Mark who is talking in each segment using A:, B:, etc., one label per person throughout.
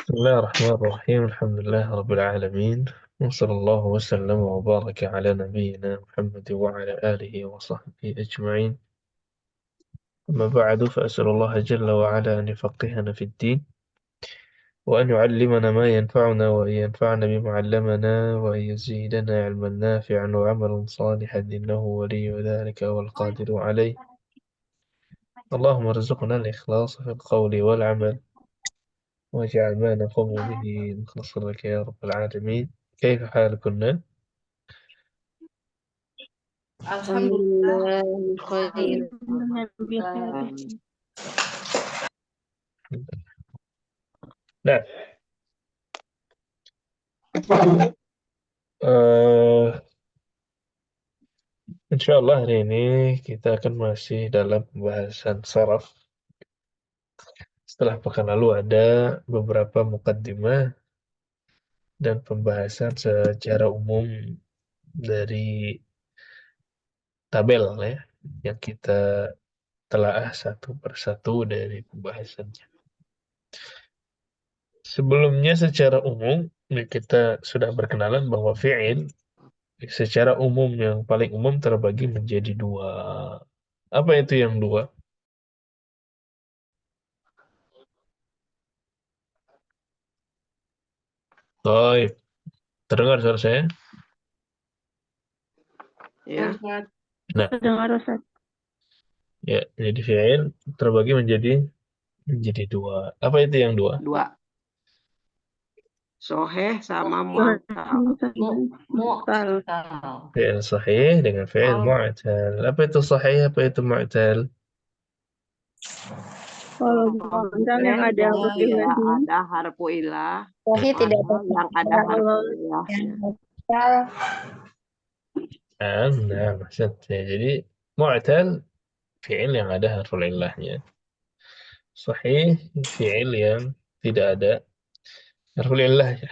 A: بسم الله الرحمن الرحيم الحمد لله رب العالمين وصلى الله وسلم وبارك على نبينا محمد وعلى آله وصحبه أجمعين. أما بعد فأسأل الله جل وعلا أن يفقهنا في الدين وأن يعلمنا ما ينفعنا وأن ينفعنا بما علمنا وأن يزيدنا علما نافعا وعملا صالحا إنه ولي ذلك والقادر عليه. اللهم ارزقنا الإخلاص في القول والعمل واجعل ما نقوم به مخلصا لك يا رب العالمين. كيف حالكم؟
B: Alhamdulillah, khair.
A: Nah, eh insya Allah hari ini kita akan masih dalam pembahasan saraf. Setelah pekan lalu ada beberapa mukaddimah dan pembahasan secara umum dari tabel ya, yang kita telaah satu persatu dari pembahasannya. Sebelumnya secara umum kita sudah berkenalan bahwa fi'il secara umum yang paling umum terbagi menjadi dua. Apa itu yang dua? Baik, terdengar suara saya?
B: Ya,
A: Nah,
C: Terdengar Ustaz.
A: ya, jadi fi'il terbagi menjadi dua. Apa itu yang dua?
B: dua. Soheh sama mu'tal.
C: Mu'tal.
A: Fi'il sahih dengan fi'il mu'tal. Apa itu sahih? Apa itu mu'tal?
C: Kalau mu'tal yang ada huruf
B: Yang
C: ilahnya.
B: ada harfu ilah.
D: Sahih tidak
B: Yang ada harfu ilahnya.
A: Nah, maksudnya. Jadi mu'tal fi'il yang ada harful illahnya. Sahih fi'il yang tidak ada harful illahnya.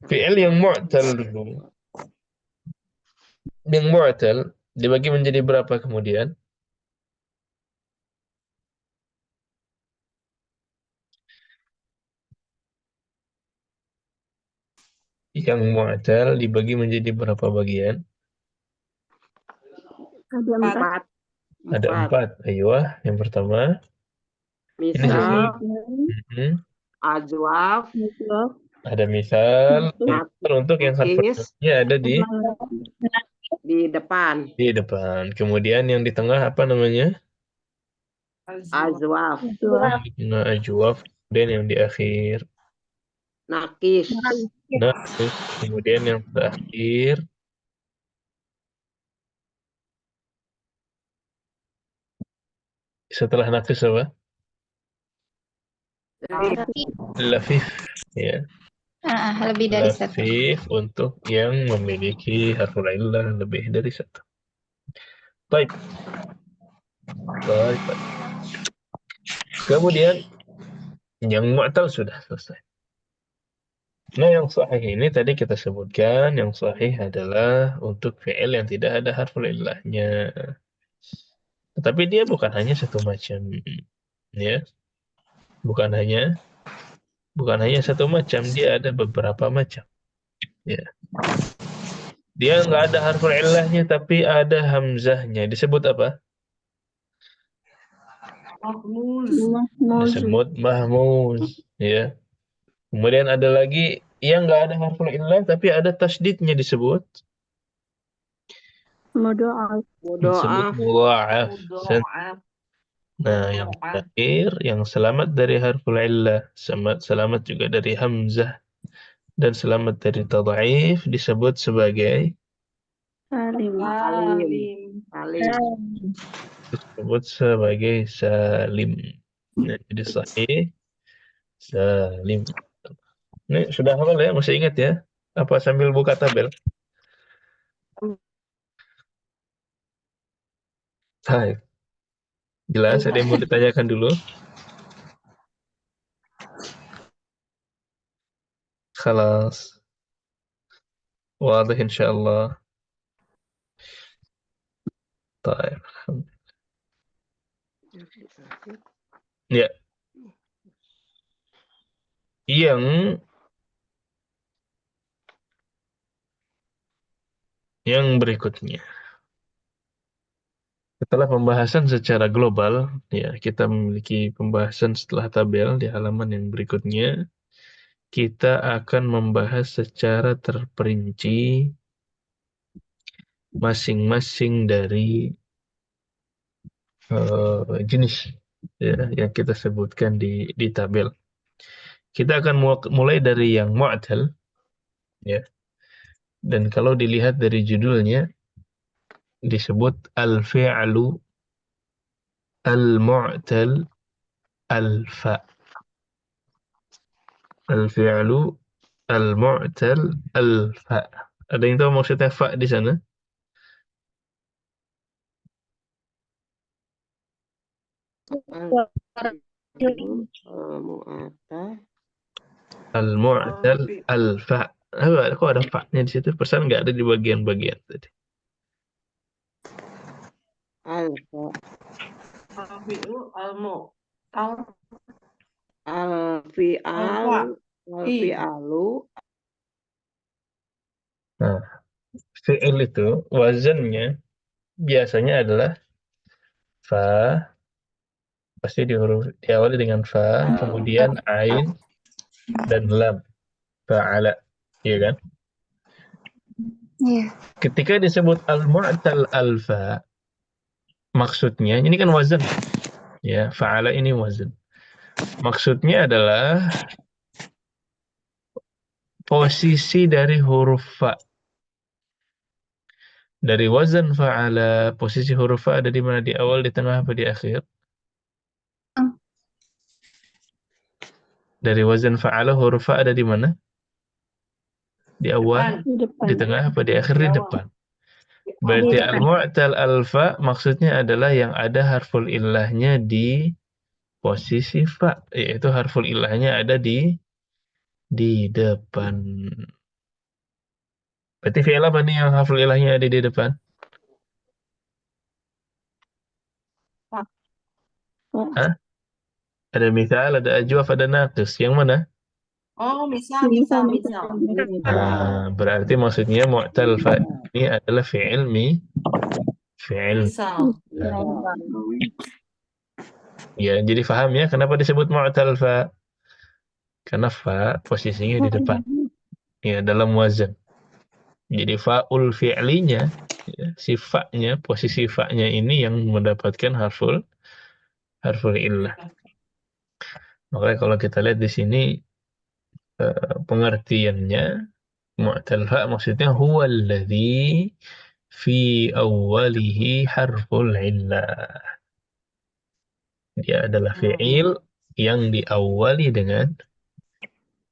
A: Fi'il yang mu'tal dulu. Yang mu'tal dibagi menjadi berapa kemudian? Yang mu'tal dibagi menjadi berapa bagian?
C: Ada empat.
B: Empat.
A: Ada empat. Ayo, yang pertama. Ini
B: Misal,
A: sesuai.
B: ajwaf,
A: Ada misal. Untuk yang harful
B: nakis
A: illahnya ada
B: di depan.
A: di depan. Kemudian yang di tengah apa namanya?
B: Ajwaf,
A: Nah, ajwaf. Kemudian yang di akhir.
B: nakis,
A: Nah, kemudian yang terakhir. Setelah nakis apa? Lafif. Ya.
D: Lebih dari satu.
A: Lafif untuk yang memiliki harful illah lebih dari satu. Baik. Baik. Kemudian yang mu'tal sudah selesai. Nah, yang sahih ini tadi kita sebutkan, yang sahih adalah untuk fi'il yang tidak ada harful illahnya. Tetapi dia bukan hanya satu macam, ya. Bukan hanya satu macam, dia ada beberapa macam. Ya. Dia nggak ada harful illahnya, tapi ada hamzahnya. Disebut apa? Disebut mahmuz. Ya. Kemudian ada lagi yang nggak ada harful illah, tapi ada tasdidnya disebut.
C: Mudo'af.
A: Disebut mudha'af. Nah, yang terakhir, yang selamat dari harful illah, selamat juga dari hamzah, dan selamat dari tad'if disebut sebagai
C: Salim.
A: salim. Nah, jadi sahih salim. Ini sudah hafal ya? Masih ingat ya? Apa sambil buka tabel? Hai. Jelas, ada yang mau ditanyakan dulu? Khalas. Wadah insyaallah. Baik. Ya. yang berikutnya. Setelah pembahasan secara global, ya, kita memiliki pembahasan setelah tabel di halaman yang berikutnya. Kita akan membahas secara terperinci masing-masing dari jenis, ya, yang kita sebutkan di tabel. Kita akan mulai dari yang mu'tal, ya. Dan kalau dilihat dari judulnya disebut al-fi'lu al-mu'tal al-fa. Al-fi'lu al-mu'tal al-fa. Ada yang tahu maksudnya fa di sana?
B: Mu'attah.
A: Al-mu'tal al-fa. Kok ada fa-nya di situ? Pesan nggak ada di bagian-bagian tadi.
B: Alfa. Alfi'alu.
A: Nah, fi'il itu wazannya biasanya adalah fa, pasti diawali dengan fa, kemudian ain dan lam. Fa'ala, iya kan?
D: Iya.
A: Ketika disebut al-mu'tal al-fa, maksudnya ini kan wazan, ya, fa'ala ini wazan. Maksudnya adalah posisi dari huruf fa. Dari wazan fa'ala, posisi huruf fa ada di mana? Di awal, di tengah, apa di akhir? Dari wazan fa'ala, huruf fa ada di mana? Di awal,
C: Di depan.
A: di tengah, apa di akhir? Di depan. Berarti al-mu'tal al-fa maksudnya adalah yang ada harful illahnya di posisi fa, yaitu harful illahnya ada di depan. Berarti fi'il apa nih yang harful illahnya ada di depan? Hah? Ada misal, ada ajwaf, ada naqis. Yang mana?
C: Misal.
A: Berarti maksudnya mu'tal fa ini adalah fi'il. Ya, jadi paham ya kenapa disebut mu'tal fa? Karena fa posisinya di depan. Ya, dalam wazan. Jadi fa'ul fi'linya, ya, si fa-nya, posisi fa-nya ini yang mendapatkan harful illah. Makanya kalau kita lihat di sini pengertiannya mu'tal fa maksudnya huwa alladhi fi awwalihi harful illah. Dia adalah fi'il yang diawali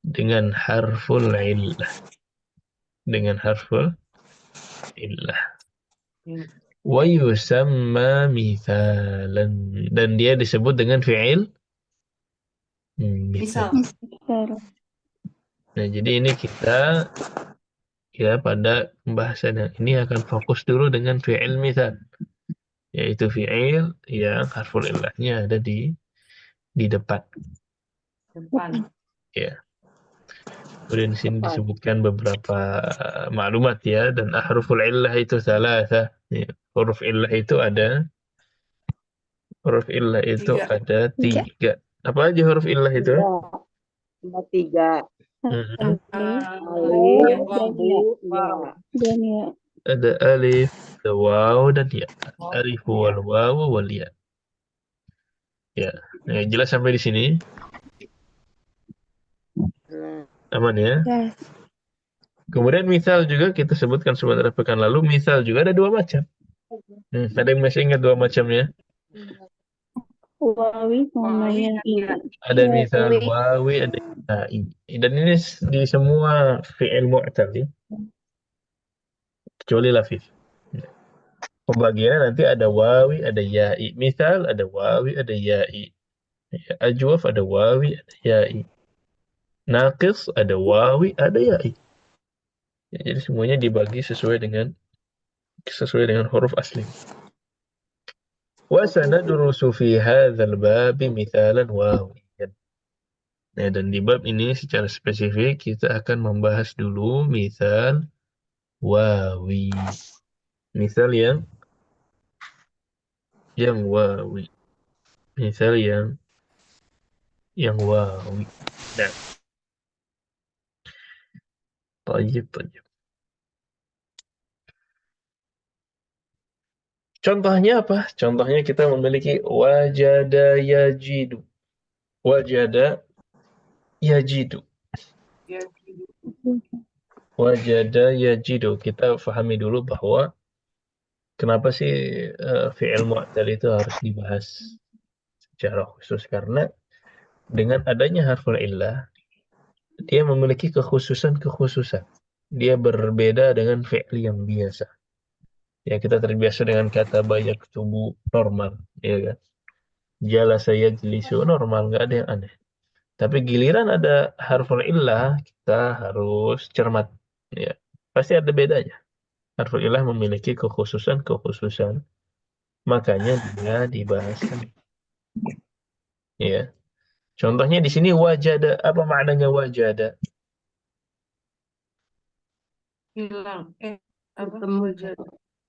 A: dengan harful illah. Dengan harful illah. Wa yusamma mithalan. Dan dia disebut dengan fi'il misal. Nah, jadi ini kita ya pada pembahasan yang ini akan fokus dulu dengan fi'il misal. Yaitu fi'il yang harful illahnya ada di depan. Ya. Kemudian di sini disebutkan beberapa maklumat ya, dan ahruful illah itu salasah. Ya. Huruf illah itu ada tiga. Apa aja huruf illah itu?
B: Ada tiga.
C: Alif dan ya.
A: Ada alif, ada waw dan ya. Alif wal waw wal ya. Ya, nah, jelas sampai di sini. Aman ya. Kemudian misal juga kita sebutkan sebentar pekan lalu, misal juga ada dua macam. Ada yang masih ingat dua macamnya?
C: Wawi sama yang ini.
A: Ada misal wawi, ada ya'i. Dan ini di semua fi'il mu'tal ya. Kecuali lafif. Pembagiannya nanti ada wawi, ada ya'i. Misal ada wawi, ada ya'i. Ajwaf ada wawi, ada ya'i. Naqis ada wawi, ada ya'i. Ya, jadi semuanya dibagi sesuai dengan huruf asli. Wa sanadrusu fi hadzal babi mithalan wawiyan. Nah, dan di bab ini secara spesifik kita akan membahas dulu misal wawi. Misal yang wawi. Misal yang wawi. Nah, tayyib. Contohnya apa? Contohnya kita memiliki wajada yajidu. Wajada yajidu. Wajada yajidu. Kita pahami dulu bahwa kenapa sih fi'il mu'tal itu harus dibahas secara khusus, karena dengan adanya harful illah dia memiliki kekhususan. Dia berbeda dengan fi'il yang biasa. Ya, kita terbiasa dengan kata bayak tubuh normal, ya kan? Jalasa yajlisu normal, nggak ada yang aneh. Tapi giliran ada harful illah, kita harus cermat. Ya, pasti ada bedanya. Harful illah memiliki kekhususan. Makanya dia dibahaskan. Ya. Contohnya di sini wajada. Apa maknanya wajada?
C: Hilang. Apa?
B: Bertemu.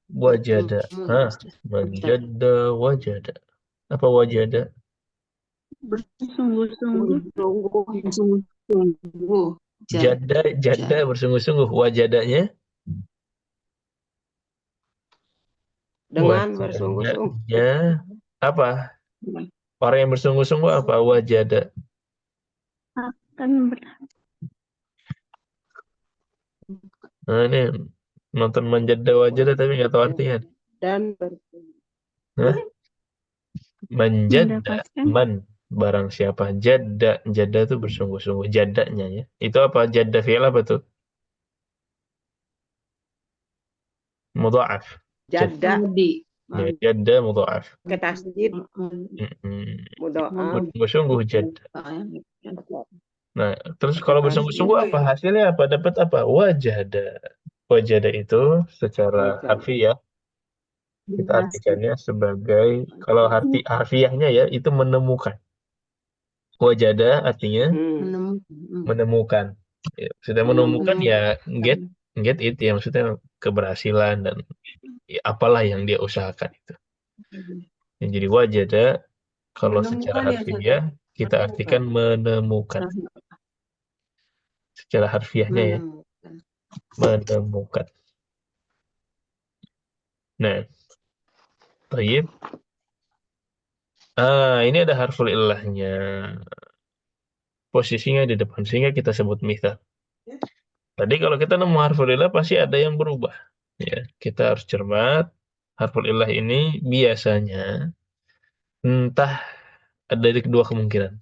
A: Wajada. Hah, menjada wajada. Apa wajada?
C: Bersungguh-sungguh.
B: Bersungguh-sungguh.
A: Jada bersungguh-sungguh. Wajadanya?
B: Dengan bersungguh-sungguh.
A: Wajadanya apa? Orang yang bersungguh-sungguh apa? Wajada.
C: Akan
A: Nah, ini nonton menjada wajada tapi nggak tahu artinya.
B: Dan
A: Hah? Menjada.
C: mendapatkan.
A: Barang siapa. Jada itu bersungguh-sungguh. Jadanya ya. Itu apa? Jada fi'il apa tuh? Mudha'af.
B: jada.
A: Ya, jada mudha'af.
B: Ke tasdid. Mudha'af.
A: Bersungguh jada. Nah, terus kalau bersungguh-sungguh apa? Hasilnya apa? Dapat apa? Wajada. Wajada itu secara harfiah kita artikannya sebagai, kalau harfiahnya ya, itu menemukan. Wajada artinya menemukan. Ya, sudah menemukan ya get it, ya maksudnya keberhasilan dan ya, apalah yang dia usahakan itu. Ya, jadi wajada kalau secara harfiah kita artikan menemukan. Secara harfiahnya ya, menemukan. Nah, baik. Ini ada harful illahnya. Posisinya di depan, sehingga kita sebut mithal. Tadi kalau kita nemu harful illah pasti ada yang berubah. Ya, kita harus cermat. Harful illah ini biasanya entah ada dari kedua kemungkinan.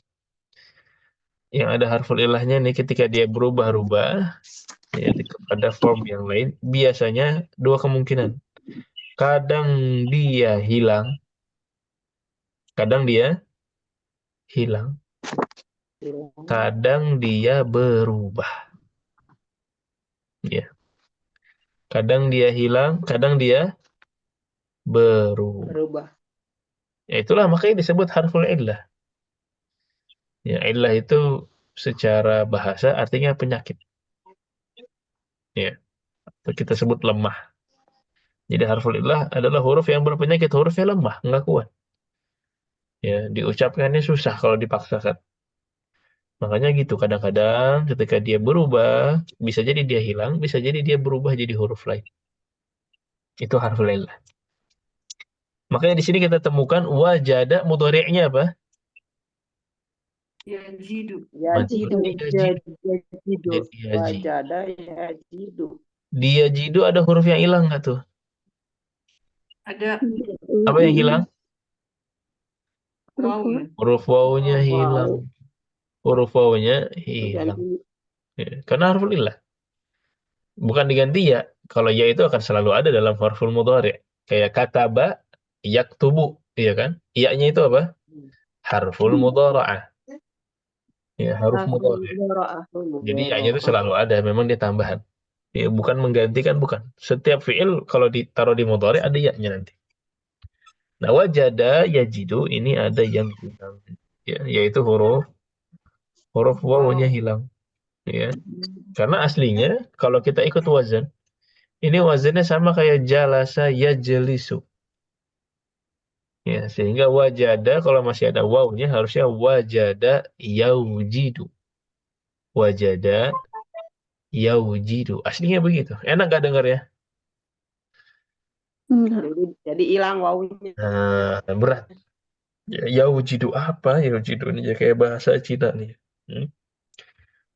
A: Yang ada harful illahnya nih ketika dia berubah-ubah ya, kepada form yang lain, biasanya dua kemungkinan. Kadang dia hilang, kadang dia berubah. Ya. Kadang dia hilang, kadang dia berubah. Ya, itulah makanya disebut harful illah. Ya, illah itu secara bahasa artinya penyakit. Ya, atau kita sebut lemah. Jadi harful illah adalah huruf yang berpenyakit, hurufnya lemah, nggak kuat. Ya, diucapkannya susah kalau dipaksakan. Makanya gitu, kadang-kadang ketika dia berubah, bisa jadi dia hilang, bisa jadi dia berubah jadi huruf lain. Itu harful illah. Makanya di sini kita temukan wajada mudhari'nya apa?
C: Yajidu.
B: Wajada yajidu.
A: Dia jidu ada huruf yang hilang nggak tuh?
C: Ada
A: Apa yang hilang?
C: waw.
A: Huruf wawunya hilang. Huruf wawunya hilang. Ya, karena harful illah. Bukan diganti ya. Kalau ya itu akan selalu ada dalam harful mudhari'. Kayak kataba, yaktubu, iya kan? Iya-nya itu apa? Harful mudhara'ah. Ya, huruf mudhari'. Jadi ya-nya itu selalu ada, memang dia tambahan. Ya, bukan menggantikan, bukan. Setiap fi'il kalau ditaruh di mudhari' ada ya-nya nanti. Nah, wajada yajidu ini ada yang hilang. Ya, yaitu huruf huruf wawunya
C: Wow.
A: hilang. Ya. Karena aslinya kalau kita ikut wazan, ini wazannya sama kayak jalasa yajlisu. Ya, sehingga wajada kalau masih ada wawunya harusnya wajada yaujidu. Wajada yaujidu. Aslinya begitu. Enak gak dengar ya?
C: Enggak.
B: Jadi hilang wawunya.
A: Nah, berat. Ya, yaujidu apa? Yaujidu ini ya kayak bahasa Cina nih. Hmm?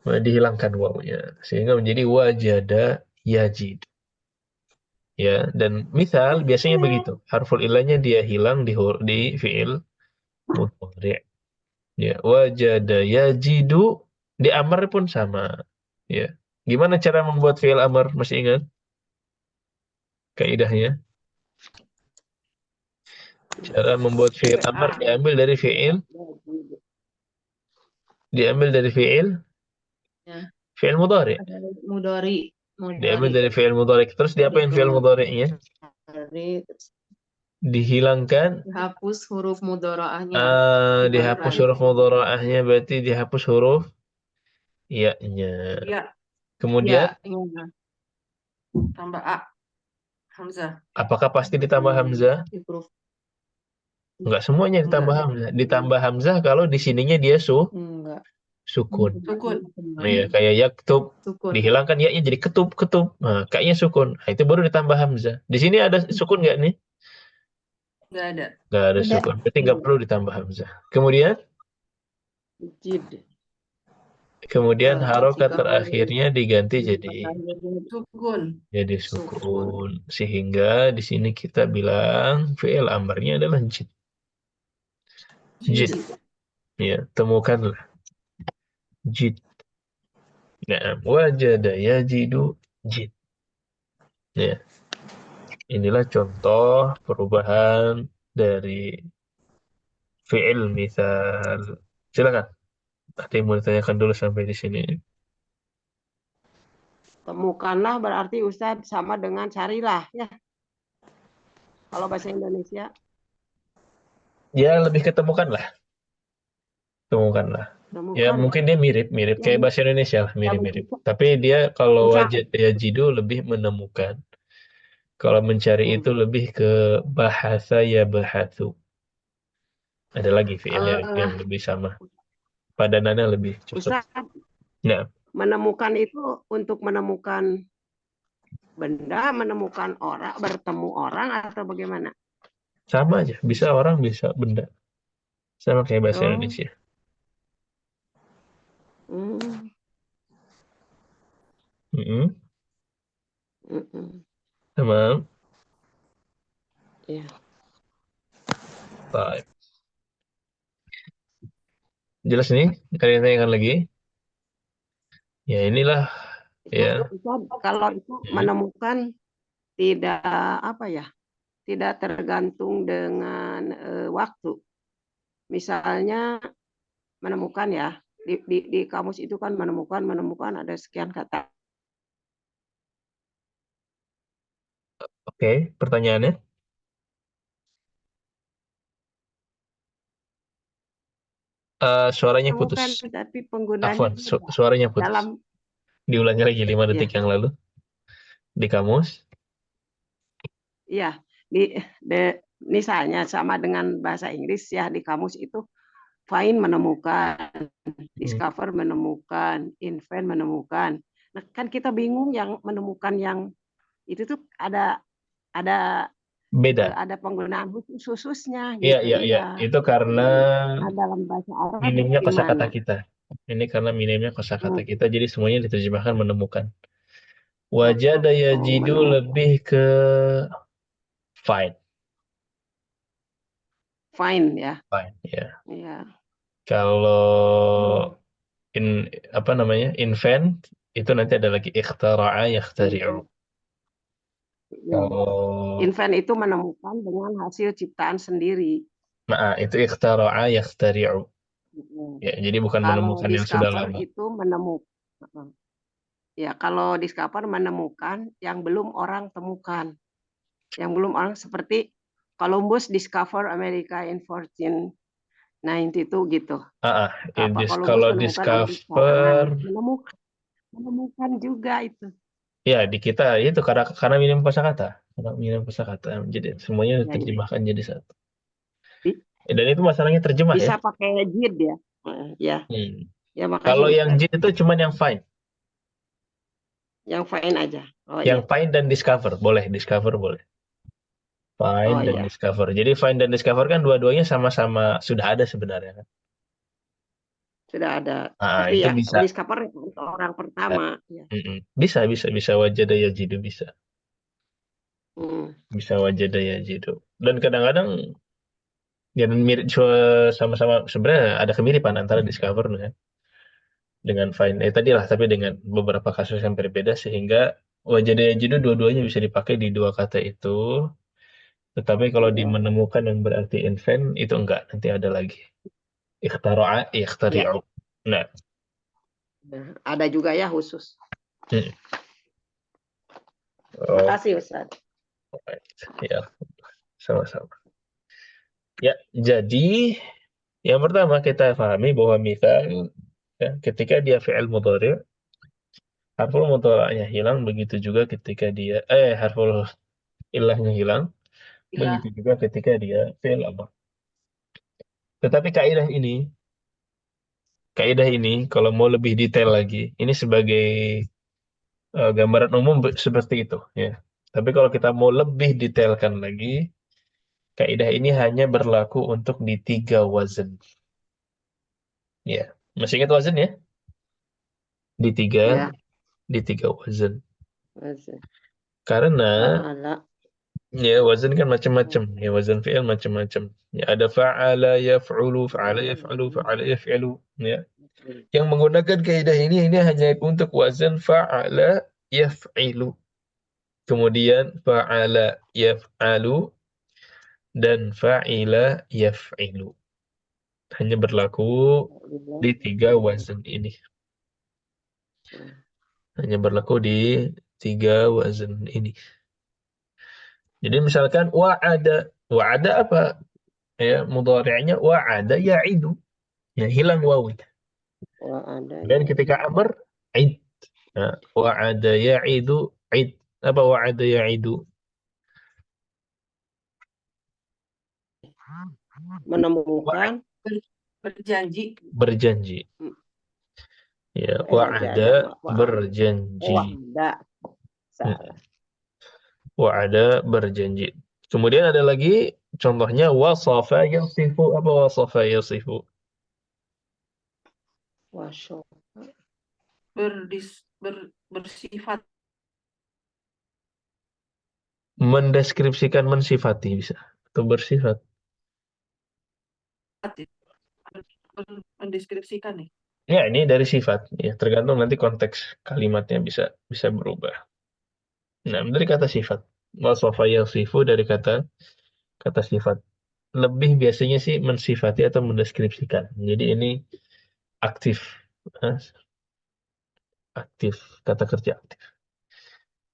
A: Nah, dihilangkan wawunya sehingga menjadi wajada yajid. Ya, dan misal biasanya begitu. Harful ilahnya dia hilang di fiil mudhari'. Ya, wajada yajidu di amr pun sama. Ya. Gimana cara membuat fiil amr? Masih ingat kaidahnya? Cara membuat fiil amr
B: A.
A: diambil dari fiil
E: Ya.
A: fiil mudhari'.
E: Ada mudori,
A: Diambil dari fiil mudhari'. Terus diapain fiil mudhari'nya?
E: terus
A: Dihilangkan.
E: dihapus huruf mudoroahnya.
A: Dihapus huruf mudhara'ahnya berarti dihapus huruf ya-nya.
C: Ya,
A: Kemudian
E: Ya.
C: tambah A. Hamzah.
A: apakah pasti ditambah hamzah?
E: Di huruf
A: Enggak semuanya ditambah
C: Enggak.
A: hamzah. Ditambah hamzah kalau di sininya dia
E: enggak.
A: sukun.
C: Sukun.
A: Nah, ya, kayak yaktub
E: Sukun.
A: dihilangkan ya-nya jadi ketub. Nah, kayaknya sukun. Nah, itu baru ditambah hamzah. Di sini ada sukun nggak nih?
C: Enggak ada.
A: Nggak ada
D: Tidak.
A: sukun. Berarti nggak perlu ditambah hamzah. Kemudian harokat
E: Jika
A: terakhirnya diganti
C: Sukun.
A: jadi sukun. Sehingga di sini kita bilang fi'il amrnya adalah jid. Jid. Ya, temukanlah. Jid. Nah, wajada yajidu jid. Ya. Inilah contoh perubahan dari fi'il misal. Silakan. Ada yang mau ditanyakan dulu sampai di sini.
B: Temukanlah berarti Ustadz sama dengan carilah ya. Kalau bahasa Indonesia.
A: Ya, lebih ketemukanlah. Temukanlah. Ya,
B: Temukan.
A: mungkin dia mirip-mirip kayak bahasa Indonesia lah, mirip-mirip. Tapi dia kalau wajad yajidu lebih menemukan. Kalau mencari itu lebih ke bahasa ya bahatsu. Ada lagi fi'il yang lebih sama. Padanannya lebih cepat.
B: Ustadz,
A: Nah,
B: menemukan itu untuk menemukan benda, menemukan orang, bertemu orang atau bagaimana?
A: sama aja. Bisa orang, bisa benda. Sama kayak bahasa Indonesia. Tamam.
B: Iya.
A: Baik. Jelas nih? Ada yang tanyakan lagi? Ya inilah ya.
B: Kalau itu menemukan tidak apa ya? Tidak tergantung dengan waktu. Misalnya menemukan ya di kamus itu kan menemukan ada sekian kata.
A: Oke, pertanyaannya? Suaranya putus.
B: Tapi penggunanya
A: Afwan, suaranya putus.
B: dalam
A: Diulangi lagi 5 detik yang lalu. Di kamus.
B: Iya, misalnya sama dengan bahasa Inggris ya, di kamus itu find menemukan, discover menemukan, invent menemukan. Nah, kan kita bingung yang menemukan yang itu tuh ada
A: beda.
B: Ada penggunaan khususnya
A: Iya,
B: gitu.
A: iya. Itu karena
B: dalam bahasa Arab
A: minimnya kosakata
B: gimana?
A: kita. Ini karena minimnya kosakata kita, jadi semuanya diterjemahkan menemukan. Wajada yajidu lebih ke find.
B: Find ya.
A: Find, ya.
B: Iya.
A: Kalau invent itu nanti ada lagi ikhtara'a yakhtari'u. Kalau
B: invent itu menemukan dengan hasil ciptaan sendiri.
A: Nah, itu ikhtara'a yakhtari'u. Ya, jadi bukan
B: kalau
A: menemukan yang sudah lama.
B: Itu menemukan. Ya, kalau discover menemukan yang belum orang temukan. Yang belum orang seperti Columbus discover America in 92 gitu. Pak Kolobus
A: Kalau
B: menemukan
A: discover,
B: menemukan juga itu.
A: ya di kita itu karena minim kosakata, jadi semuanya
B: Ya, ya.
A: terjemahkan jadi satu.
B: Bi-
A: Dan itu masalahnya terjemah ya.
B: Bisa pakai JID ya. Ya,
A: Hmm.
B: ya makasih
A: Kalau yang
B: Ustaz.
A: JIT itu cuman yang find,
B: Yang fine aja. Oh
A: yang
B: iya.
A: find dan discover boleh, find
B: Oh
A: dan
B: iya.
A: discover. Jadi find dan discover kan dua-duanya sama-sama sudah ada sebenarnya kan.
B: Sudah ada. Tapi
A: Itu
B: ya
A: bisa.
B: discover untuk orang pertama. Ya.
A: Bisa wajada yajidu bisa. Bisa wajada yajidu. Dan kadang-kadang ya mirip sama-sama sebenarnya ada kemiripan antara discover dengan find. Tadi lah, tapi dengan beberapa kasus yang berbeda sehingga wajada yajidu dua-duanya bisa dipakai di dua kata itu. Tetapi kalau di
B: Iya.
A: menemukan yang berarti invent itu enggak, nanti ada lagi. Ikhtara'a, ikhtari'u. Nah,
B: Nah, ada juga ya khusus.
A: hmm.
B: Terima kasih Ustaz.
A: Ya, sama-sama. Ya, jadi yang pertama kita pahami bahwa misal ya, ketika dia fi'il mudhari' harful mudhari'nya hilang, begitu juga ketika dia harful ilahnya hilang,
C: Ilah.
A: begitu juga ketika dia fi'il amr. Tetapi kaidah ini kalau mau lebih detail lagi, ini sebagai gambaran umum seperti itu ya. Tapi kalau kita mau lebih detailkan lagi, kaidah ini hanya berlaku untuk di 3 wazn. Ya, masih ingat wazn ya? Di
B: Ya.
A: 3 wazn.
B: Masih.
A: Karena
B: Fa'ala.
A: ya wazn kan macam-macam, ya wazn fi'il macam-macam. Ya ada fa'ala yaf'ulu, fa'ala yaf'alu, fa'ala yaf'alu, ya. Yang menggunakan kaidah ini hanya untuk wazn fa'ala yaf'ilu. Kemudian fa'ala yaf'alu dan fa'ila yaf'ilu. Hanya berlaku di 3 wazn ini. Hanya berlaku di 3 wazn ini. Jadi misalkan wa'ada apa? Ya, mudhari'nya wa'ada ya'idu. Ya, hilang wawu.
B: Wa'ada.
A: Dan ketika amr, id. Nah, wa'ada ya'idu, id. Apa wa'ada ya'idu?
B: Menemukan.
C: Berjanji.
A: Berjanji. Ya,
B: Wa'ada.
A: wa'ada berjanji.
B: Wa'ada. Salah.
A: Wa'ada berjanji. Kemudian ada lagi contohnya wasafa yasifu. Apa wasafa yasifu?
B: Wasyo.
C: Bersifat.
A: Mendeskripsikan, mensifati bisa. Atau bersifat.
C: Mendeskripsikan nih.
A: Ya, ini dari sifat. Ya, tergantung nanti konteks kalimatnya bisa berubah. Nah, dari kata sifat. Wasafa yasifu dari kata sifat. Lebih biasanya sih mensifati atau mendeskripsikan. Jadi ini aktif. Aktif. Kata kerja aktif.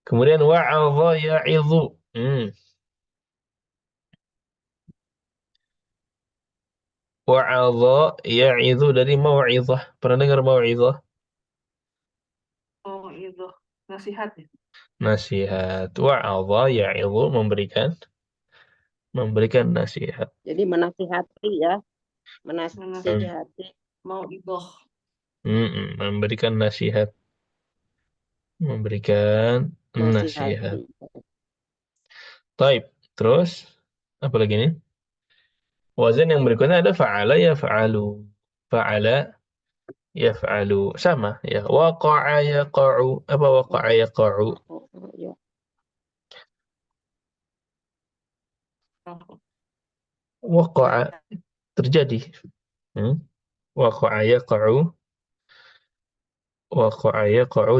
A: Kemudian wa'adha ya'idhu. Wa'adha ya'idhu dari mau'izah. Pernah dengar mau'izah?
C: Oh, itu nasihat ya.
A: Nasihat. Wa'adha ya'idhu memberikan nasihat.
B: Jadi menasihati ya. Menasihati.
C: Mau idoh.
A: Memberikan nasihat. Memberikan nasihat. Taib. Terus apa lagi nih? Wazan yang berikutnya ada fa'ala yaf'alu. Fa'ala yaf'alu. Sama ya. Waqa'a yaqa'u. Apa waqa'a yaqa'u? Waqa'a terjadi. Waqa'a yaqa'u. Waqa'a yaqa'u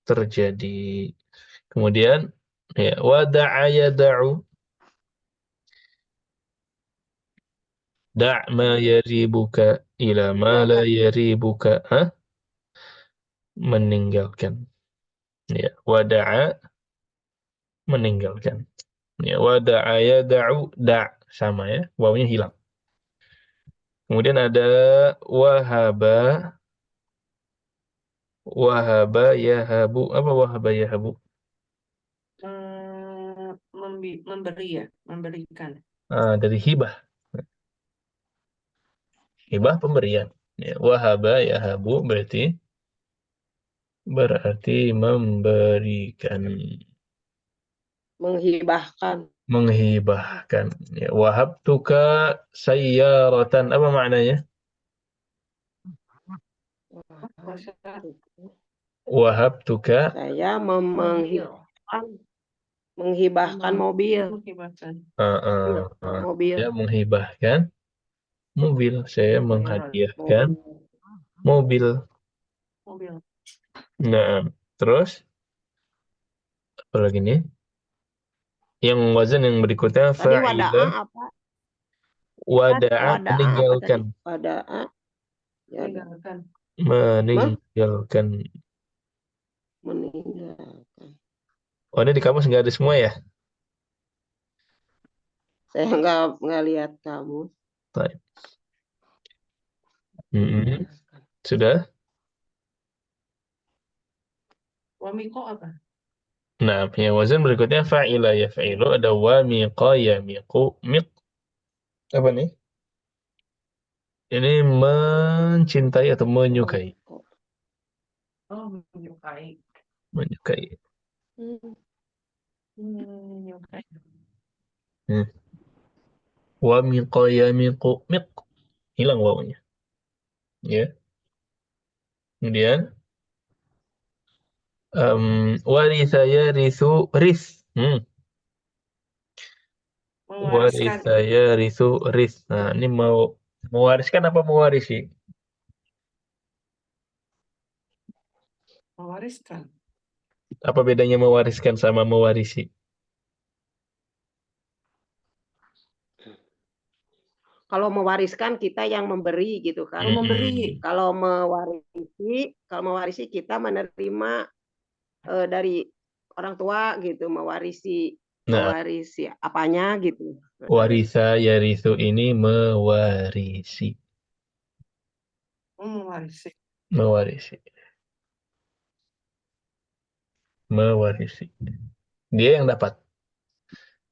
A: terjadi. Kemudian ya wada'a yada'u. Da' ma yaribuka ila ma la yaribuka. Meninggalkan. Ya, wada'a meninggalkan. Ya, wada'a yada'u da' sama ya, wawunya hilang. Kemudian ada wahaba, wahaba yahabu. Apa wahaba yahabu?
C: Memberi ya, memberikan.
A: Dari hibah. Hibah pemberian. Ya, wahaba yahabu berarti memberikan,
B: Menghibahkan.
A: menghibahkan. Ya, wahabtuka sayyaratan. Apa maknanya? Wahabtuka
B: Saya
C: Mobil.
B: menghibahkan mobil.
C: Menghibahkan.
B: Mobil.
A: saya menghibahkan mobil. Saya menghadiahkan mobil.
C: Mobil.
A: Nah, terus apa lagi nih? Yang wazan yang berikutnya
B: Tadi wada'a
A: fa'ila,
B: apa?
A: wada'a
B: Wada'a apa tadi?
A: meninggalkan,
B: Wada'a. Ya,
C: Meninggalkan.
A: meninggalkan.
B: meninggalkan.
A: Oh, ini di kamus nggak ada semua ya?
B: Saya nggak lihat kamu.
A: Baik. Sudah?
C: Wamiko apa?
A: Nah, yang wazan berikutnya fa'ila yaf'ilu, ada wamiqa yamiqu, miq. Apa nih? Ini mencintai atau menyukai.
C: Oh, menyukai.
A: Menyukai.
C: Menyukai.
A: Wamiqa yamiqu, miq. Hilang wawunya. Ya. Kemudian waritha yarithu ris.
C: Mewariskan.
A: Waritha yarithu ris. Nah, ini mau mewariskan apa mewarisi?
C: Mewariskan.
A: Apa bedanya mewariskan sama mewarisi?
B: Kalau mewariskan kita yang memberi gitu kan.
C: Memberi.
B: Kalau mewarisi kita menerima dari orang tua gitu, mewarisi apanya gitu.
A: Waritha yarithu ini mewarisi.
C: Mewarisi.
A: Mewarisi. Mewarisi. Dia yang dapat.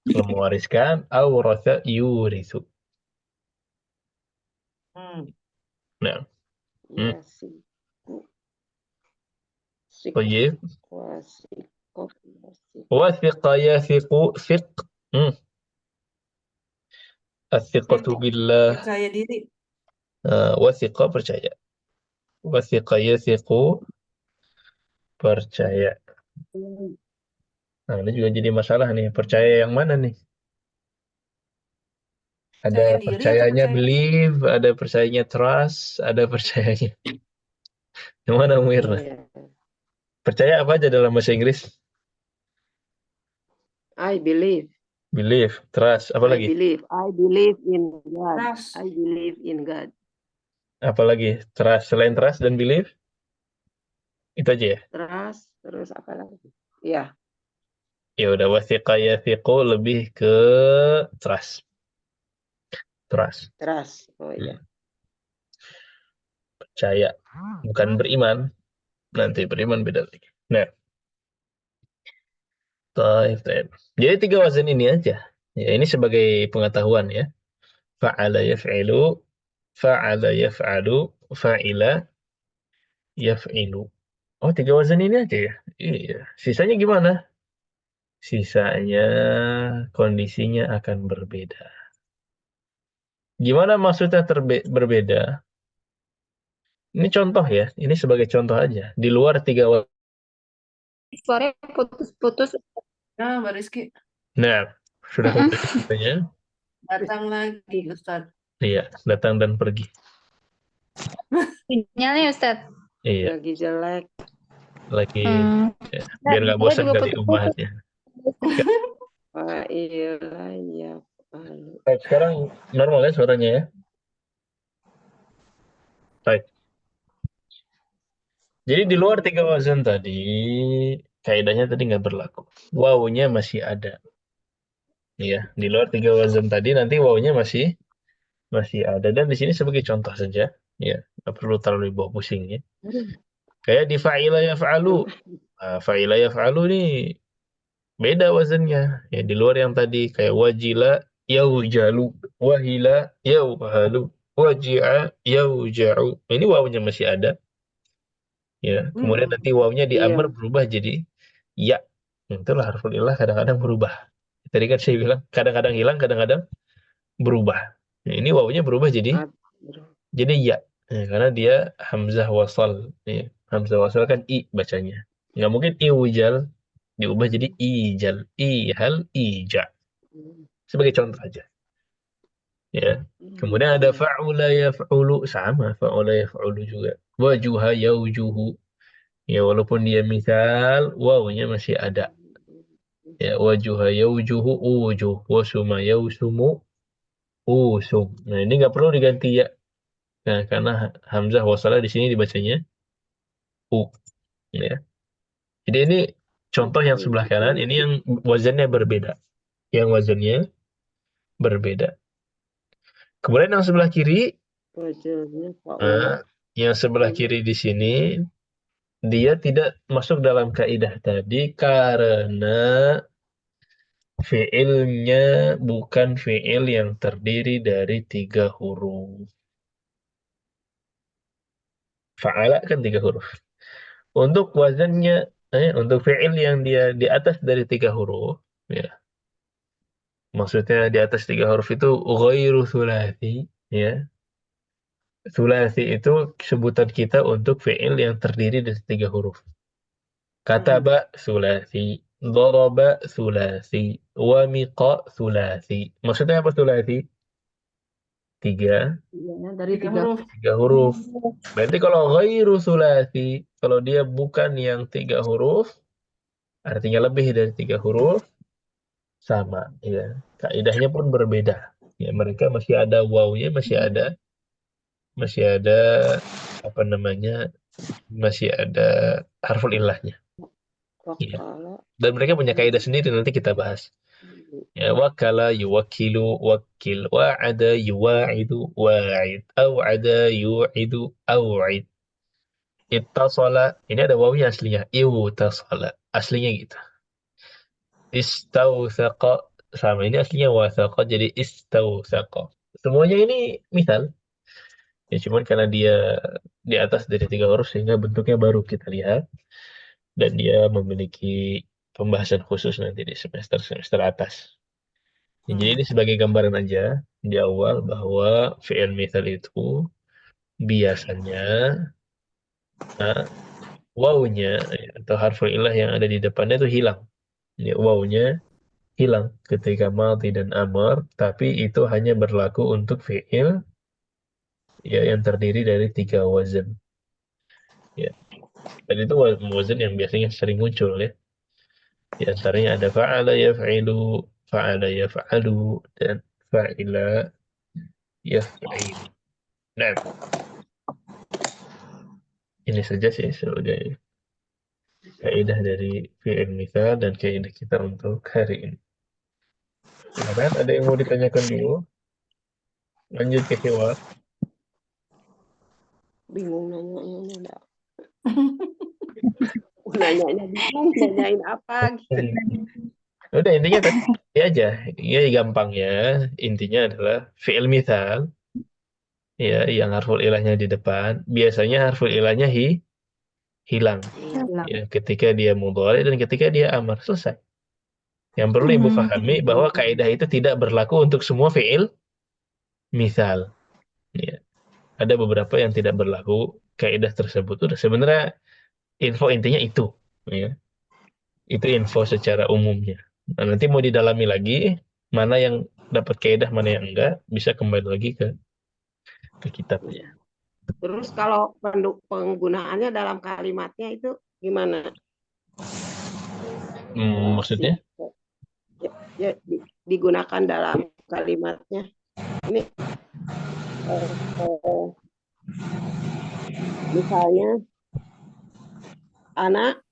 A: Kalau mewariskan, awratha yurithu. Nah. Tayyib. Wathiqa yathiqu thiq. Athiqatu billah.
C: Percaya diri.
A: Wathiqa percaya. Wathiqa yathiqu percaya. Nah, ini juga jadi masalah nih. Percaya yang mana nih? Ada percayanya believe, ada percayanya trust, ada percayanya. Yang mana Mirna? Percaya apa aja dalam bahasa Inggris?
B: I believe.
A: Believe, trust, apa lagi?
B: I believe in God.
C: Trust.
B: I believe in God.
A: Apa lagi? Trust, selain trust dan believe? Itu aja ya?
B: Trust, terus apa lagi? Iya.
A: Ya udah, wathiqa yathiqu lebih ke trust. Trust.
B: Trust. Oh iya.
A: Percaya, bukan beriman. Nanti beriman beda lagi. Nah. Taib. Jadi 3 wazan ini aja. Ya, ini sebagai pengetahuan ya. Fa'ala yaf'ilu, fa'ala yaf'alu, fa'ila yaf'ilu. Oh, 3 wazan ini aja ya? Iya. Sisanya gimana? Sisanya kondisinya akan berbeda. Gimana maksudnya berbeda? Ini contoh ya. Ini sebagai contoh aja. Di luar 3 wazan.
D: Suaranya putus-putus.
C: Nah, Mbak Rizky.
A: Nah, sudah kembali katanya.
C: Datang lagi, Ustaz.
A: Iya, datang dan pergi.
D: Sinyalnya Ustaz.
A: Iya.
B: Lagi jelek.
A: Lagi ya, biar nggak bosan kali membahasnya.
B: Iya.
A: Baik, sekarang normal ya suaranya ya. Baik. Jadi di luar 3 wazan tadi kaidahnya tadi nggak berlaku. Wawunya masih ada. Ya, di luar 3 wazan tadi nanti wawunya masih masih ada. Dan di sini sebagai contoh saja, ya, nggak perlu terlalu dibawa pusing ya. Kayak di fa'ila yaf'alu. Nah, fa'ila yaf'alu nih beda wazannya. Ya, di luar yang tadi kayak wajila yaujalu, wahila yauhalu, waji'a yauja'u. Ini wawunya masih ada. Ya, kemudian nanti wawunya di
B: Iya.
A: amr berubah jadi ya. Itulah harful ilah kadang-kadang berubah. Tadi kan saya bilang kadang-kadang hilang, kadang-kadang berubah. Nah, ini wawunya berubah jadi ya. Ya, karena dia hamzah wasal. Ya, hamzah wasal kan i bacanya. Nggak mungkin iwujal diubah jadi ijal, ihal, ija. Sebagai contoh aja. Ya. Kemudian ada fa'ula yaf'ulu sama, fa'ula yaf'ulu juga. Wajuha yaujuhu. Ya, walaupun dia misal, wawunya masih ada. Ya, wajuha yaujuhu ujuh, wasuma yausumu usum. Nah, ini nggak perlu diganti ya. Nah, karena hamzah wasalah di sini dibacanya u. Ya. Jadi ini contoh yang sebelah kanan, ini yang wazannya berbeda. Yang wazannya berbeda. Kemudian yang sebelah kiri, yang sebelah kiri di sini, dia tidak masuk dalam kaidah tadi karena fiilnya bukan fiil yang terdiri dari 3 huruf. Fa'ala kan 3 huruf. Untuk wazannya, untuk fiil yang dia di atas dari 3 huruf, ya. Maksudnya di atas 3 huruf itu ghairu thulathi, ya. Thulathi itu sebutan kita untuk fiil yang terdiri dari 3 huruf. Kataba thulathi, daraba thulathi, wamiqa thulathi. Maksudnya apa thulathi? 3
E: Dari tiga.
C: huruf.
A: 3 huruf. Berarti kalau ghairu thulathi, kalau dia bukan yang 3 huruf, artinya lebih dari 3 huruf, sama ya. Kaidahnya pun berbeda. Ya, mereka masih ada wawunya, masih ada apa namanya? Masih ada harful illahnya. Ya. Dan mereka punya kaidah sendiri, nanti kita bahas. Ya, wakala yuwakilu wakil, wa'ada yuwa'idu wa'id, aw'ada yu'idu aw'id. Ittasala, ini ada wawunya aslinya, iwtasala. Aslinya gitu. Istawsaqa, sama ini aslinya wasaqa jadi istawsaqa. Semuanya ini misal. Ya cuman karena dia di atas dari 3 huruf sehingga bentuknya baru kita lihat dan dia memiliki pembahasan khusus nanti di semester atas. Ya, jadi ini sebagai gambaran aja di awal bahwa fi'il misal itu biasanya wawunya atau harfu ilah yang ada di depannya itu hilang. Ya, wawunya hilang ketika madhi dan amar, tapi itu hanya berlaku untuk fi'il ya yang terdiri dari 3 wazan. Ya. Dan itu wazan yang biasanya sering muncul ya. Di antaranya ada fa'ala yaf'alu, dan fa'ila yaf'il. Nah, ini saja sih sebagai kaidah dari fi'il misal dan kaidah kita untuk hari ini. Silakan, ada yang mau ditanyakan dulu? Lanjut ke Hiwar.
B: Bingung nanyanya. Nanyanya bingung, nanyain apa gitu.
A: Udah intinya tadi aja. Ya gampang ya. Intinya adalah fi'il misal ya yang harful ilahnya di depan, biasanya harful ilahnya hilang. Ya, ketika dia mudhari dan ketika dia amar, selesai. Yang perlu Ibu pahami bahwa kaidah itu tidak berlaku untuk semua fi'il misal. Ya. Ada beberapa yang tidak berlaku kaidah tersebut. Udah sebenarnya info intinya itu, ya. Itu info secara umumnya. Nah, nanti mau didalami lagi mana yang dapat kaidah, mana yang enggak, bisa kembali lagi ke kitabnya.
B: Terus kalau penggunaannya dalam kalimatnya itu gimana?
A: Maksudnya?
B: Ya, digunakan dalam kalimatnya. Ini misalnya anak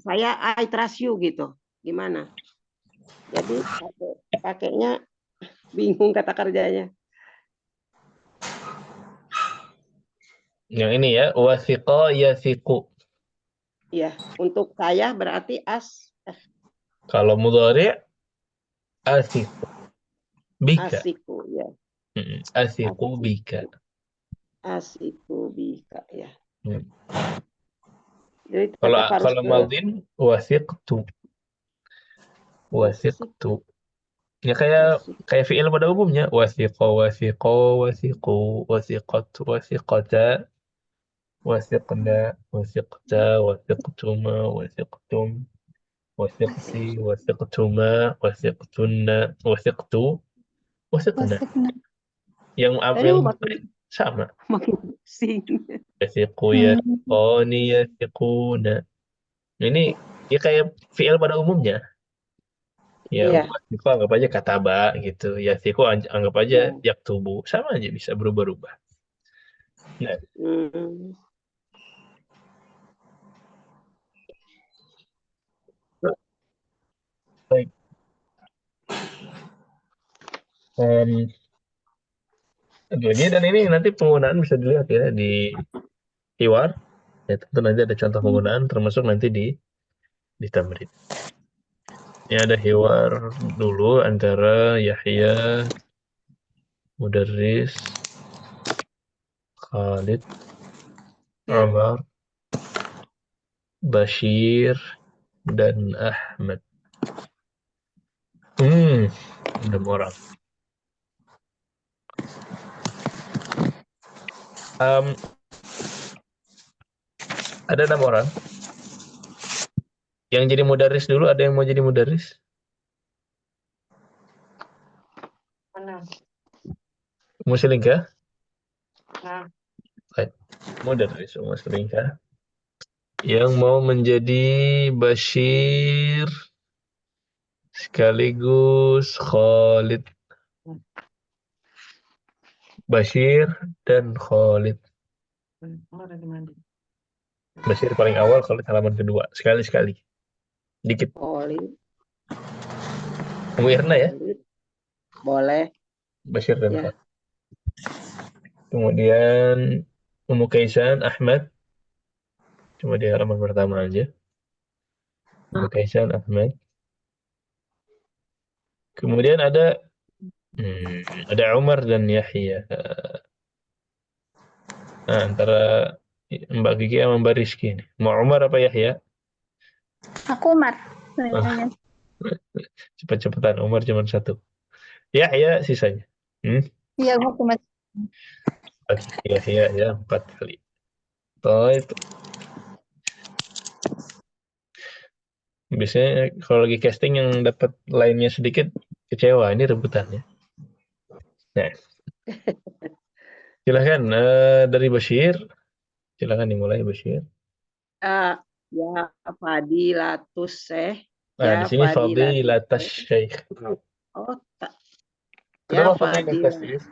B: saya I trust you gitu. Gimana? Jadi pakainya Bingung kata kerjanya.
A: Yang ini ya, wathiqa yathiqu.
B: Ya, untuk saya berarti
A: Kalau mudhari' athiqu bika.
B: asiku ya.
A: Athiqu
B: Asiku,
A: bika.
B: asiku bika ya.
A: Hmm.
B: Jadi
A: Kalau
B: tetap harus
A: kalau madin wathiqtu. Wathiqtu. Ya kayak fi'il pada umumnya, wathiqa wathiqa wathiqu wathiqatu wathiqata wathiqna wathiqta wathiqtuma wathiqtum wathiqti wathiqtuma wathiqtunna wathiqtu wathiqna.
D: Wasikna.
A: Yang
B: Aduh,
A: sama.
B: makin pusing.
A: Yathiqu yathiqani yathiquna. Ini ya kayak fi'il pada umumnya. Ya,
B: Iya.
A: wathiqa anggap aja kataba gitu. Yathiqu anggap aja
B: Ya.
A: yaktubu. Sama aja bisa berubah-ubah. Nah,
B: Hmm.
A: baik. Jadi dan ini nanti penggunaan bisa dilihat ya di Hiwar. Ya tentu nanti ada contoh penggunaan termasuk nanti di Tamrin. Ini ada Hiwar dulu antara Yahya, Mudarris, Khalid, Umar, Bashir, dan Ahmad. 6 orang. Ada 6 orang. Yang jadi mudarris dulu, ada yang mau jadi mudarris?
C: Mana?
A: Muslimkah?
C: Nah,
A: Baik. Mudarris muslimkah? Yang mau menjadi Bashir sekaligus Khalid. Bashir dan Khalid.
C: ada di mana?
A: Bashir paling awal, Khalid halaman kedua. Sekali-sekali. Dikit.
B: Khalid.
A: Umu Irna ya?
B: Boleh.
A: Bashir dan
B: Ya.
A: Khalid. Kemudian Umu Kaisan, Ahmad. Cuma di halaman pertama aja. Umu Kaisan, Ahmad. Kemudian ada Umar dan Yahya. Nah, antara Mbak Gigi sama Mbak Rizky nih. Mau Umar apa Yahya?
D: Aku Umar. Sebenarnya.
A: Cepet-cepetan, Umar cuma 1. Yahya sisanya.
D: Iya, aku cuma.
A: Oke, Yahya ya 4 kali. Itu. Biasanya kalau lagi casting yang dapat lainnya sedikit kecewa, ini rebutannya. Nah, silahkan dari Bashir, silahkan dimulai Bashir.
B: Ya Fadilatus Syekh.
A: Nah, di
B: Ya
A: sini Fadilatas
B: Fadilatus
A: Syekh.
B: Oh, tak. Ya
A: Kenapa Fadilatas Syekh?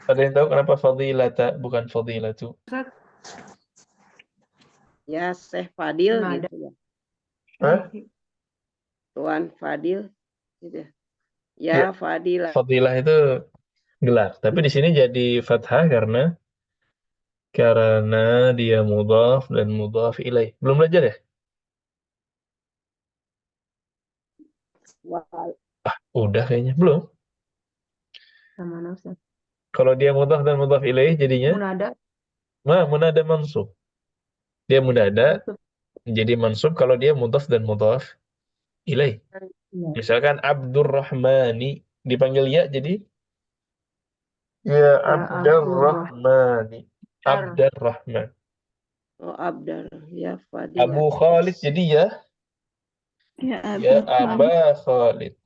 A: Ada yang tahu kenapa Fadilata bukan Fadilatu?
B: Ya Syekh Fadil
E: Nggak
B: gitu ya.
A: Hah?
B: Tuan Fadil gitu.
A: Ya.
B: Ya Fadilah.
A: Fadilah itu gelar, tapi di sini jadi fathah karena dia mudhaf dan mudhaf ilaih. Belum belajar ya? Udah kayaknya. Belum.
E: Sama Nafsa.
A: Kalau dia mudhaf dan mudhaf ilaih jadinya
E: Munada.
A: munada mansub. Dia munada jadi mansub kalau dia mudhaf dan mudhaf ilaih.
E: Iya.
A: Misalkan Abdurrahmani dipanggil ya jadi ya Abdurrahmani. Abdurrahman.
B: Oh Abdar. Ya Fadilah.
A: Abu Khalid jadi ya Aba Khalid.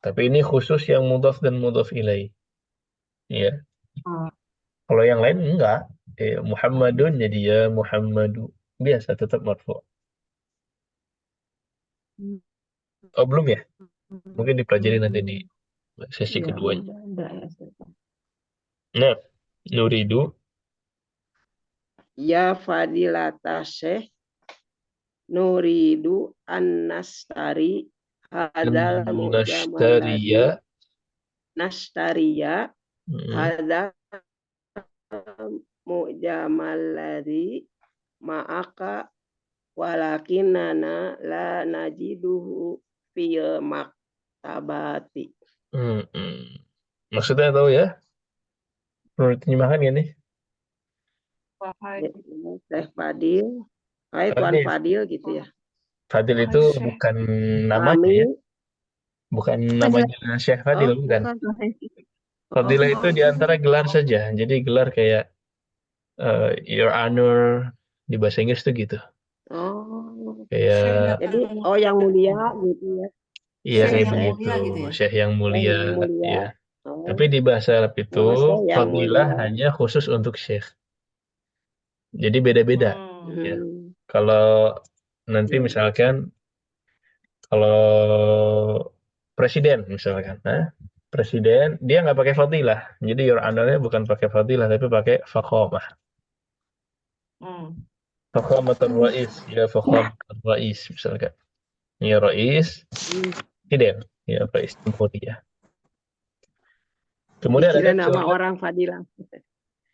A: Tapi ini khusus yang mudhaf dan mudhaf ilaih. Ya. Kalau yang lain enggak. Muhammadun jadi ya Muhammadu. Biasa tetap marfu. Oh, belum ya? Mungkin dipelajari nanti di sesi
E: Iya,
A: kedua.
E: udah ya.
A: Nah, nuridu.
B: Ya Fadilata Syekh. Nuridu an-nastari Hadzal mu'jamal ladzi
A: nashtariya.
B: nashtariya
A: Mm-mm.
B: hadzal mu'jamal ladzi ma'aka walakinana la najiduhu fil maktabati.
A: Mm-mm. Maksudnya tahu ya? Perlu terjemahkan ya nih?
C: Wahai
B: Teh Fadil, hai Tuan
A: Fadil.
B: Fadil gitu ya.
A: Fadil
C: Wahai
A: itu
C: Syekh.
A: bukan namanya ya,
B: Kami,
A: bukan namanya Syekh Fadil,
B: oh
A: bukan.
B: bukan.
A: Fadilah itu di antara gelar saja. Jadi gelar kayak Your Honor di bahasa Inggris tuh gitu.
B: Oh,
A: Kayak
C: Syekh
B: jadi oh yang mulia gitu ya.
A: iya
C: Syekh
A: kayak
C: yang
A: begitu,
C: mulia gitu ya.
A: Syekh yang mulia,
B: Yang mulia.
A: ya.
B: Oh,
A: Tapi di bahasa Arab itu
B: oh saya yang
A: fadilah
B: mulia.
A: hanya khusus untuk Syekh. Jadi beda-beda. Ya.
B: Hmm.
A: Kalau nanti
B: Hmm.
A: misalkan kalau presiden misalkan, presiden dia nggak pakai fadilah. Jadi Your Honor-nya bukan pakai fadilah tapi pakai fakhomah.
C: Hmm.
A: Fakhamatur Rais, ya fakhamatur Rais misalkan. Ya Rais,
B: Hmm.
A: presiden, ya Rais Jamhuriyah. Kemudian ada
B: Dikira nama
A: misalkan
B: orang Fadilah.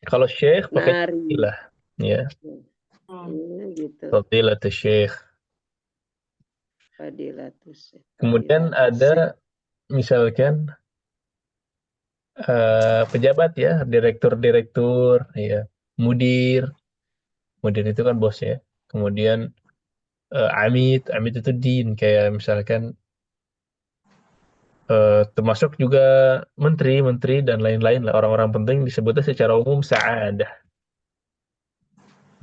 A: kalau Syekh pakai
B: Nari.
A: fadilah, ya
C: Hmm.
B: Ya, gitu.
A: fadilah Syekh.
B: Fadilatus.
A: Kemudian
B: Fadilatus.
A: ada misalkan pejabat ya, direktur-direktur, ya, mudir, mudir itu kan bos ya. Kemudian amit itu din, kayak misalkan termasuk juga menteri dan lain-lain lah, orang-orang penting disebutnya secara umum sa'adah.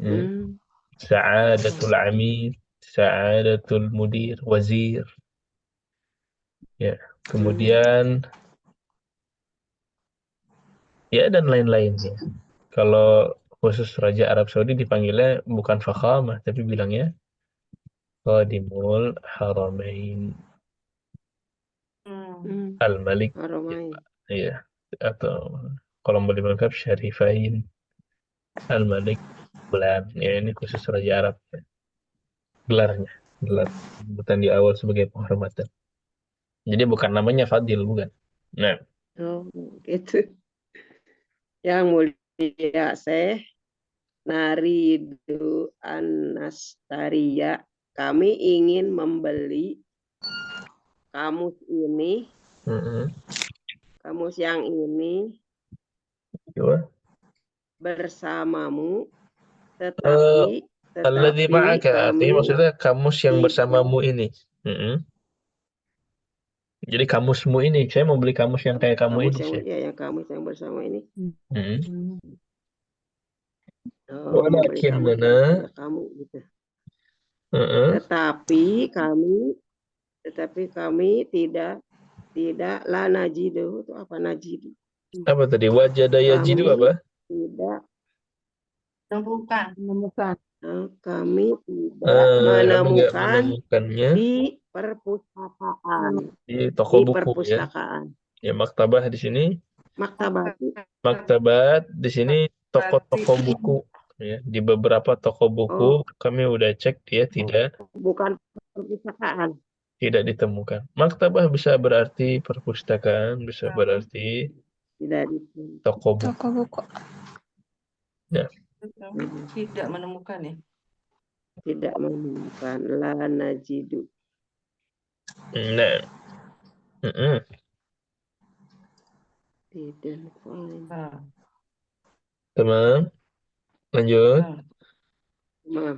B: Hmm.
A: Sa'adatul amit, sa'adatul mudir, wazir, ya. Kemudian ya dan lain-lain ya. Kalau khusus Raja Arab Saudi dipanggilnya bukan fakhamah tapi bilangnya Khadimul Haramain
C: Hmm.
B: Hmm.
A: Al-Malik,
B: Haramain.
A: ya, atau kalau mau lengkap Syarifain Al-Malik Bulan, ya ini khusus Raja Arab ya. Gelarnya, gelar sebutan di awal sebagai penghormatan. Jadi bukan namanya Fadil, bukan. Nah,
B: Oh, gitu. Yang mulia Syekh Naridu Anastaria, kami ingin membeli kamus ini, kamus yang ini
A: coba.
B: bersamamu,
A: Alladzi
B: tetapi
A: ma'aka, artinya
B: kami
A: maksudnya kamus yang
B: tidak.
A: bersamamu ini. Jadi kamusmu ini, saya mau beli kamus yang kayak kamu
B: Kamus
A: ini,
B: yang
A: Syekh.
B: ya yang kamus yang bersama ini. Oh, membeli kamus
A: Walakinnana,
B: yang kayak kamu gitu.
A: heeh.
B: Tetapi kami tidak la najidu, itu apa najidu?
A: Apa tadi? Wajada yajidu
B: Kami
A: apa?
B: tidak
C: Menemukan.
B: kami tidak
A: Kami nggak
B: menemukan
A: menemukannya
B: di perpustakaan.
A: di toko
B: Di
A: buku ya.
B: perpustakaan.
A: Ya maktabah di sini,
B: Maktabat.
A: maktabat di sini toko-toko buku ya. Di beberapa toko buku
B: Oh,
A: kami udah cek dia
B: bukan perpustakaan.
A: tidak ditemukan. Maktabah bisa berarti perpustakaan, bisa berarti
B: Tidak itu.
A: toko buku.
D: Toko buku.
A: Ya.
C: Kami tidak menemukan ya.
B: Tidak menemukan la najidu.
A: Nah,
B: Tidak find.
C: Nah,
A: teman, lanjut.
C: nah.
B: Maaf.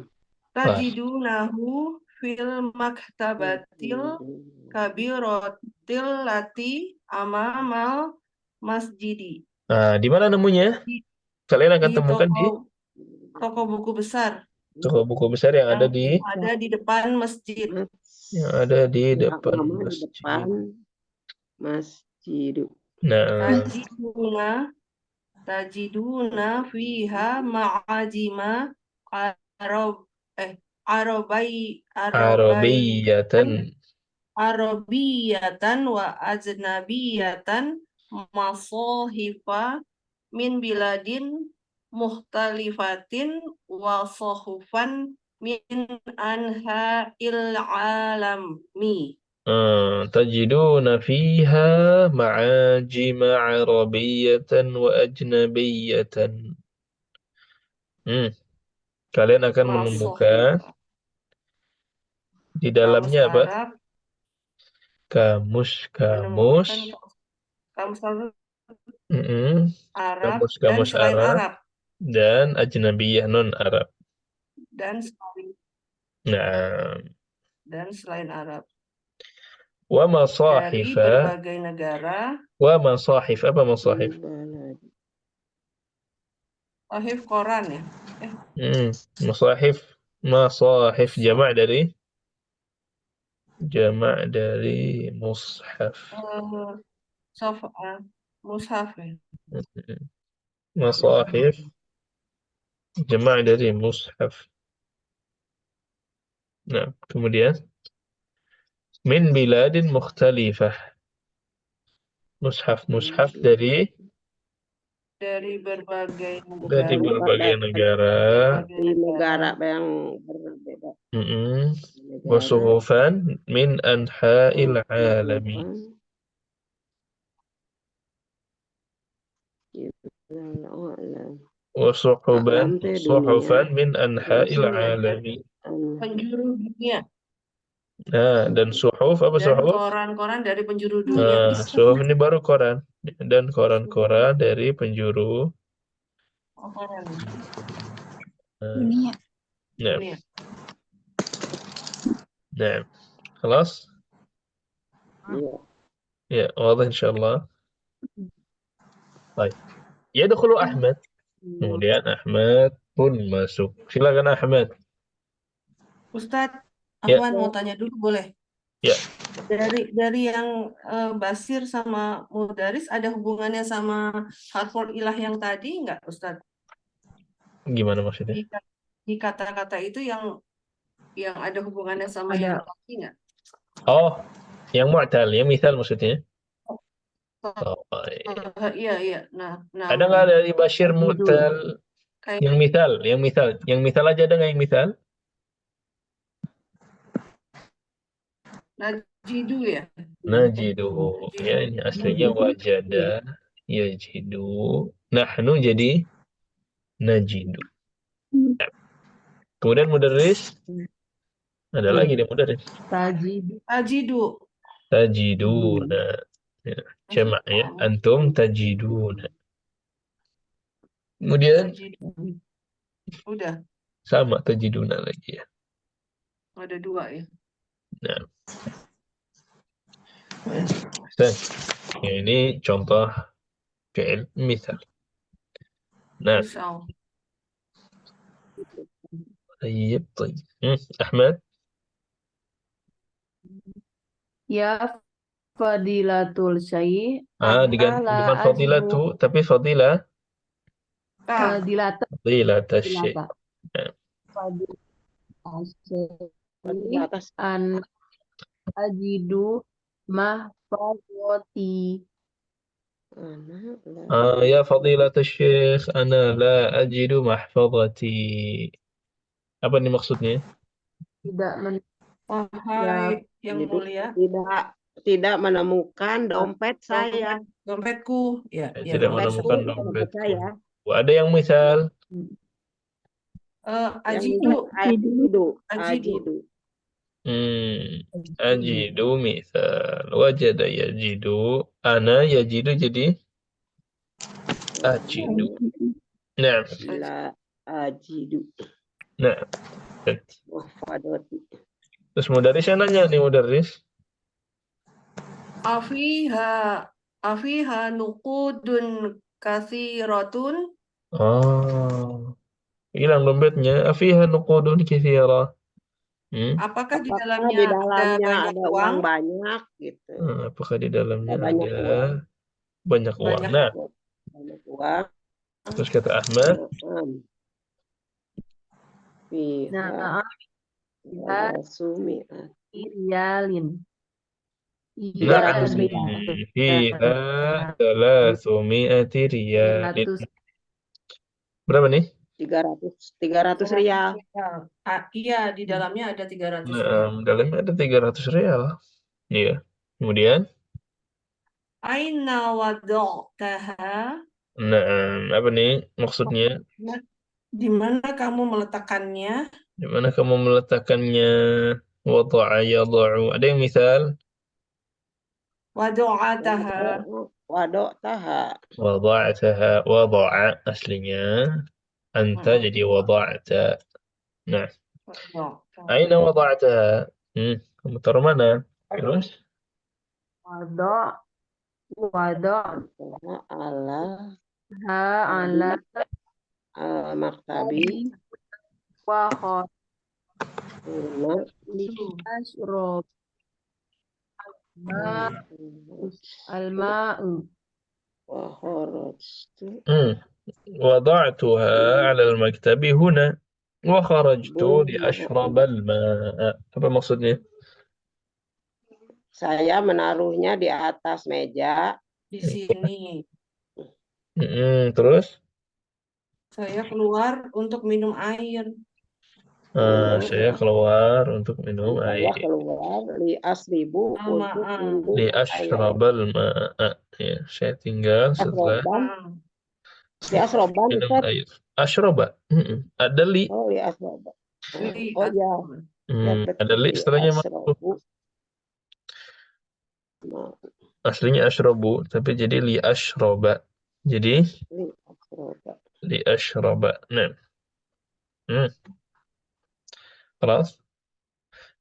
C: Tajidunahu fil maktabatil kabiratil lati amamal masjidi.
A: Nah, di mana nemunya?
C: Di,
A: Kalian akan
C: di
A: temukan di
C: toko buku besar
A: toko buku besar yang ada
C: di depan masjid.
A: di depan
B: Di
A: masjid.
B: depan masjid.
A: Nah,
C: Tajiduna fiha ma'ajima arab
A: Arabiyatan.
C: arabiyatan wa ajnabiyatan masohifa min biladin muhtalifatin wa sohufan min anha'il alami.
A: tajiduna fiha ma'ajima arabiyatan wa ajnabiyatan. Kalian akan menemukan
C: Masohifah.
A: di
C: Kamus
A: dalamnya apa?
C: Arab
A: Kamus,
C: menemukan kamus Arab dan
A: kamus
C: selain
A: Arab
C: Arab
A: dan ajnabiyah non Arab.
C: dan selain
A: Nah,
C: Arab
A: wa
C: dari
A: masahifa,
C: berbagai negara.
A: wa masahif, apa masahif?
C: Sahif Quran ya.
A: Masahif, jamak dari mushaf.
C: Mushaf ya.
A: Masahif jamak dari mushaf. Nah, kemudian min biladin mukhtalifah. Mushaf dari
C: berbagai
A: negara.
B: Di negara yang berbeda.
A: Wasuhufan min anha'il alami. Wasuhufan min anha'il alami.
C: Penjuru dunia.
A: Nah, dan suhuf apa
C: Dan
A: suhuf?
C: koran-koran dari penjuru dunia.
A: Suhuf ini baru koran. Dan koran-koran dari penjuru
C: Koran.
D: Dunia.
A: Nah,
C: Dunia.
A: nah. خلاص؟ Ya, wadah insyaallah. Baik. Yadkhulu Ahmad. Kemudian Ahmad pun masuk. Silakan Ahmad.
C: Ustadz,
A: Ya.
C: Afwan mau tanya dulu boleh?
A: Ya.
C: Dari yang Basir sama Mudaris ada hubungannya sama harful ilah yang tadi nggak, Ustadz?
A: Gimana maksudnya?
C: Di kata-kata itu yang ada hubungannya sama yang tadi nggak?
A: Oh, yang mu'tal, yang misal maksudnya?
C: Iya. Nah,
A: ada nggak dari Bashir mu'tal yang misal? Yang misal aja ada nggak yang misal?
C: Najidu ya?
A: Najidu. Ya, ini aslinya wajada. Yajidu. Nahnu jadi najidu. Kemudian mudarris. Ada lagi dia mudarris.
C: Tajidu.
A: Tajiduna. Ya, jamak ya. Antum tajiduna. Kemudian
C: udah
A: sama tajiduna lagi ya.
C: ada dua ya.
A: Nah. Ya, ini contoh fi'il misal. Nah. طيب. Ahmad.
E: Ya fadilatul syai.
A: Diganti bukan fadilatu, tapi fadilah. Fadilatul syai.
E: An ajidu mahfazati.
A: Ya fadilatul syekh, ana la ajidu mahfazati. Apa nih maksudnya?
E: Tidak
C: Wahai yang mulia,
B: tidak menemukan dompet saya.
C: Dompetku. Ya,
A: tidak menemukan
B: dompet saya.
A: Ada yang misal?
C: Ajidu.
A: Ajidu misal. Wajada yajidu. Ana yajidu jadi ajidu. Nah.
B: Ajidu.
A: Nah. Terus mudaris yang nanya nih mudaris.
C: Afiha nuqudun katsiratun.
A: Hilang dompetnya. Afiha nuqudun katsira.
C: Apakah di dalamnya ada
B: uang banyak gitu?
A: Apakah di dalamnya ada banyak uang? Nah.
B: Banyak uang.
A: Terus kata Ahmad.
E: Riyalin.
A: Fiha 300 riyalin. Berapa nih?
B: 300 rial.
C: Iya, di dalamnya ada 300 rial.
A: Dalamnya ada 300 rial. Iya. Kemudian,
C: Aina wada'taha?
A: nah, apa nih maksudnya?
C: Di mana kamu meletakkannya?
A: Di mana kamu meletakkannya? Wada'a yada'u. Ada yang misal?
C: Wadu'ataha.
B: Wadok taha.
A: Wada'taha. Wada'a aslinya. Anta jadi wada'ta. Nah,
C: Wadu'ataha.
A: aina wada'taha? Kamu taruh mana? Terus?
E: Wado' wado'
B: Ala
E: ha ala
B: maktabi
E: wa khot
B: una
E: li asrob ma al-ma'u
B: wa kharajtu
A: وضعتها على المكتب هنا وخرجت لأشرب الماء. Apa maksudnya?
B: Saya menaruhnya di atas meja.
C: Di sini.
A: Terus?
C: Saya keluar untuk minum air.
A: Saya keluar untuk minum
B: Saya
A: air.
B: keluar li asribu untuk minum
A: Li
B: air.
A: ashrabal ma'a. Ya, saya tinggal setelah
B: Asroban. Li asroban
A: minum
B: Ustaz.
A: air. Ashraba. Ada li.
B: Oh li asroban.
C: Li
B: Oh ya. Ya
A: Ada
B: betul
A: li
B: li
A: setelahnya masuk.
B: asrobu.
A: Aslinya ashrabu, tapi jadi li ashraba. Jadi
B: Li asroba.
A: li ashraba. Nah. خلاص.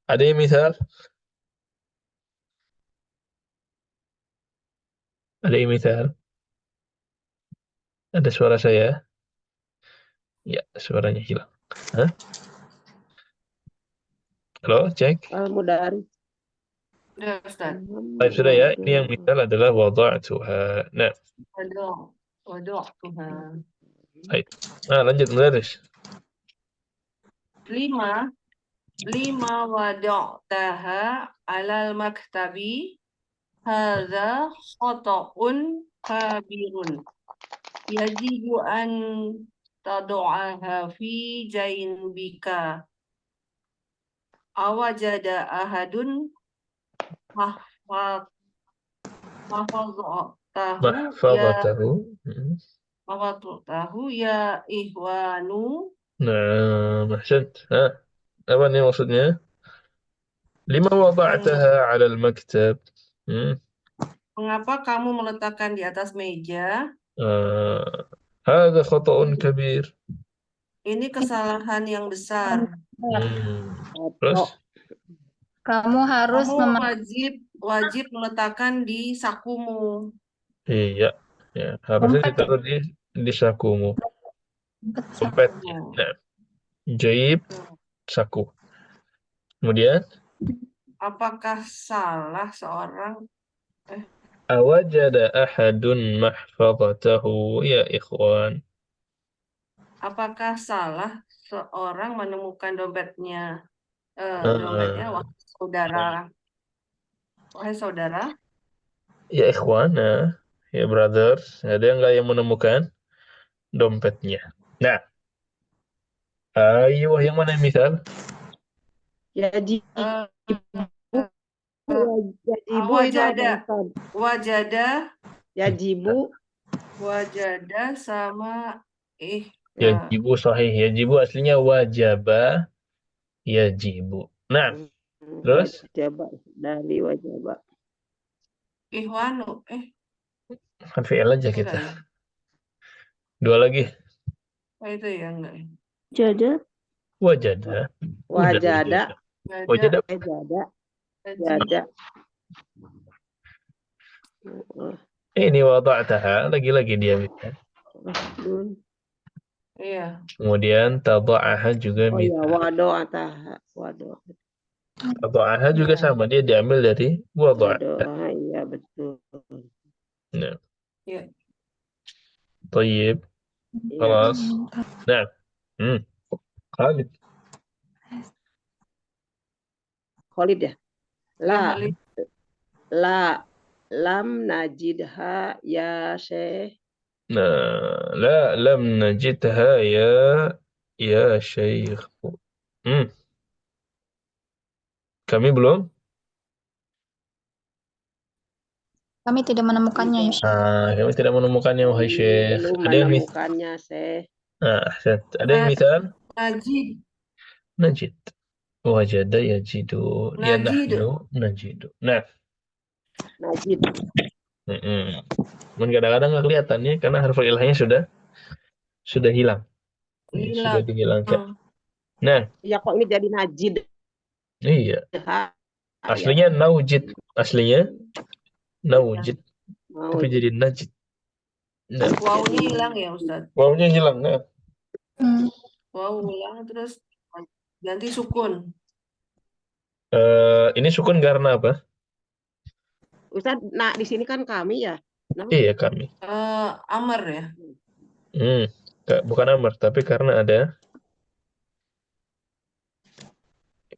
A: Ada yang misal? Ada yang misal? Ada suara saya? Ya, suaranya hilang. Hah? Halo, cek.
B: Al-Mudari.
C: Udah, Ustaz.
A: Baik, sudah ya. Ini yang misal adalah wada'tuha. Nah,
C: Wadu'atuha.
A: baik. Nah, lanjut menulis.
C: 5 wada'taha alal maktabi hadza khata'un kabirun yajibu an tadu'aha fi jainbika awajada ahadun mahfaz mahfazatahu ya
A: Mahfazatahu.
C: mahfazatahu ya ihwanu.
A: Nah, mahsyad. Apa nih maksudnya? 5 wada'taha 'ala al-maktab.
C: Mengapa kamu meletakkan di atas meja?
A: هذا خطأ كبير.
C: Ini kesalahan yang besar.
A: Terus?
D: Kamu harus
C: Kamu wajib meletakkan di sakumu.
A: Iya. Ya, harusnya ditaruh di sakumu. Dompetnya. Nah, jaib saku. Kemudian?
C: Apakah salah seorang
A: Awajada ahadun mahfazatahu ya ikhwan.
C: apakah salah seorang menemukan dompetnya? Wahai saudara. Wahai saudara.
A: Ya ikhwan, ya brothers, ada nggak yang menemukan dompetnya? Nah, ayo yang mana yang misal?
B: Yajibu yajibu
C: wajada sama
A: Yajibu sahih. Yajibu aslinya wajaba. Yajibu. Nah, terus?
B: wajaba dari wajaba.
C: ihwanu
A: Kan fi'il aja kita.
C: enggak ya?
A: Dua lagi.
C: Itu ya enggak ya?
D: Jada.
A: Wajada.
B: Wajada.
A: Wajada.
B: Jada.
A: Ini wada'taha. Lagi-lagi dia bisa.
C: Iya.
A: Kemudian tada'aha juga
B: Oh ya,
A: bisa.
B: wado'ataha.
A: Tada'aha juga sama. Dia diambil dari wada'ta.
B: Iya betul.
A: Nah.
C: Iya.
A: طيب. خلاص. Nah. Khalid.
B: Khalid ya? Lam najidha ya Syekh.
A: Nah, la lam najidha ya Syekh. Kami belum
D: Kami tidak menemukannya, ya Syekh.
A: Kami tidak menemukannya, wahai Syekh.
B: Belum
A: Ada yang
B: menemukannya, Syekh.
A: ada yang misal?
C: Najid.
A: Najid. Wajada yajidu. Ya
C: Najid.
A: nahnu najidu. Nah,
B: Najid.
A: Cuman kadang-kadang nggak kelihatan ya, karena harfu ilahnya sudah hilang. Ya, sudah
C: Hilang.
A: dihilangkan. Nah,
B: Ya kok ini jadi Najid.
A: iya.
B: Ya.
A: Aslinya naujid. Aslinya naujid.
B: Mau
A: Tapi jadi najid. Nah,
C: Wawunya hilang ya Ustaz.
A: wawunya hilang. Nah.
C: Wawu hilang terus ganti sukun.
A: Ini sukun karena apa?
B: Ustaz, nah di sini kan kami ya. Nah,
A: Iya, kami.
C: Amr ya.
A: Bukan amr, tapi karena ada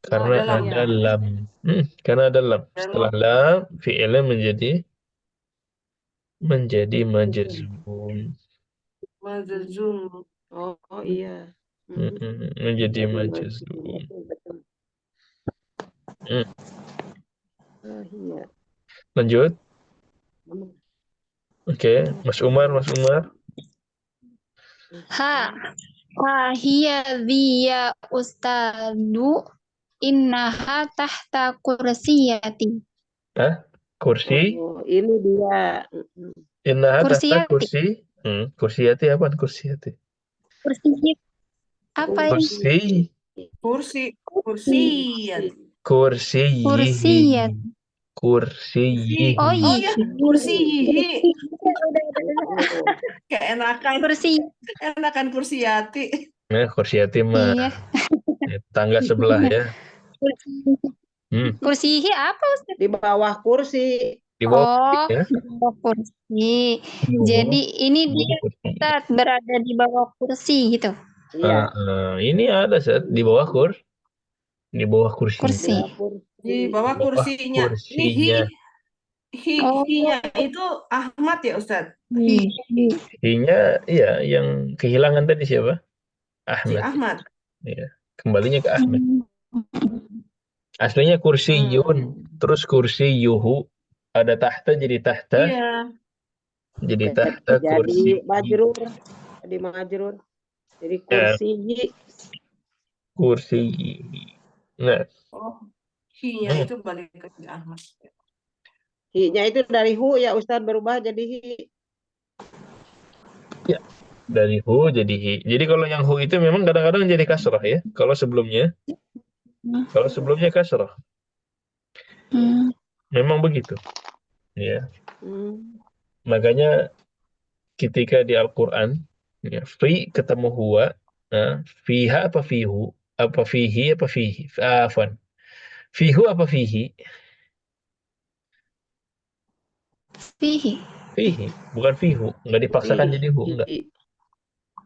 C: Ada
A: lam. Karena ada lam. Setelah lam, fi'ilnya menjadi majzum.
C: Majzum.
B: Oh iya.
A: Menjadi majzum.
B: Betul. Iya.
A: Lanjut. Oke, Mas Umar.
D: Hiya dhiya ustadu innaha tahta kursiyati.
A: Kursi.
B: Oh, ini dia.
A: Innaha tahta
D: Kursiyati.
A: kursi. Kursiyati apa? Kursiyati.
D: Kursiyati. Apa ini?
A: Kursi.
D: Kursiyat.
C: Oh iya, kursiyihi. Keenakan. Enakan kursiyati.
A: Nah, kursiyati mah
D: Iya.
A: tangga sebelah ya.
D: Kursiyihi apa Ustaz?
B: Di bawah kursi.
A: Di bawah ya.
D: Di bawah kursi. Jadi ini dia Ustaz berada di bawah kursi gitu.
B: Iya.
A: Ini ada Ustaz di bawah di bawah kursi.
D: Kursi.
C: Di bawah kursinya. Ini hinya itu Ahmad ya Ustaz?
A: Hinya iya, yang kehilangan tadi siapa?
C: Si
A: Ahmad.
C: Ahmad.
A: Iya, kembalinya ke Ahmad. Aslinya kursiyun, terus kursiyuhu, ada tahta jadi tahta.
C: Iya.
A: Jadi tahta kursi.
B: Jadi majrur. Jadi
A: kursi. Nah.
C: Hinya itu balik ke Ahmad.
B: Hi-nya itu dari hu ya Ustaz, berubah jadi hi.
A: Ya, dari hu jadi hi. Jadi kalau yang hu itu memang kadang-kadang jadi kasrah ya. Kalau sebelumnya kasrah. Memang begitu. Ya. Makanya ketika di Al-Qur'an ya, fi ketemu huwa, fiha apa fihu? Apa fihi apa fihi? Afwan. Fihu apa fihi? Fihi, bukan fihu. Enggak dipaksakan jadi hu, enggak.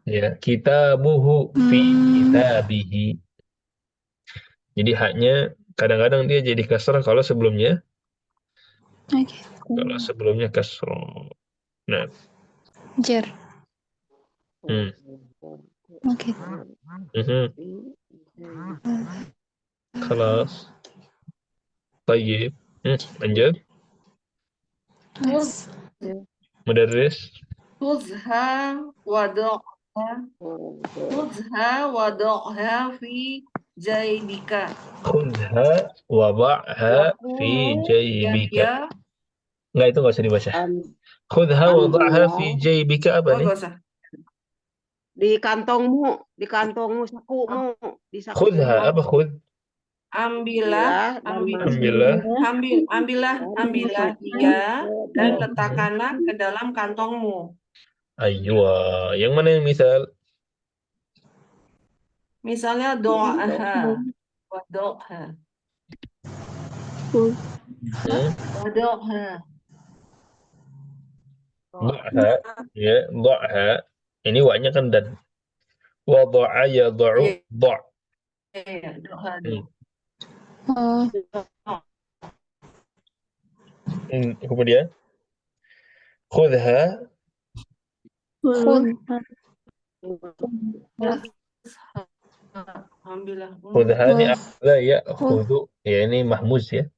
A: Ya, kitabuhu fi kitabihi. Jadi haknya kadang-kadang dia jadi kasrah kalau sebelumnya kasrah. Nah.
D: Jar.
A: Khalas. Tayyib. Lanjut. Mudarris.
C: Khudhha wada'ha fi jaybika.
A: Khudhha wada'ha fi jaybika. Enggak, itu enggak usah dibaca. Khudhha wada'ha fi jaybika apa nih?
B: Di kantongmu, sakumu, di saku.
A: Khudhha apa khudh?
C: Ambillah dia dan letakkanlah ke dalam kantongmu.
A: Aywa, yang mana yang misal?
C: Misalnya do'aha. Wado'ha.
A: Do'ha, ya, do'ha. Ini wa-nya kan dan. Wado'a ya do'u, do'. Kemudian khudha khudha ini ada ya khudu, ya ini mahmuz ya.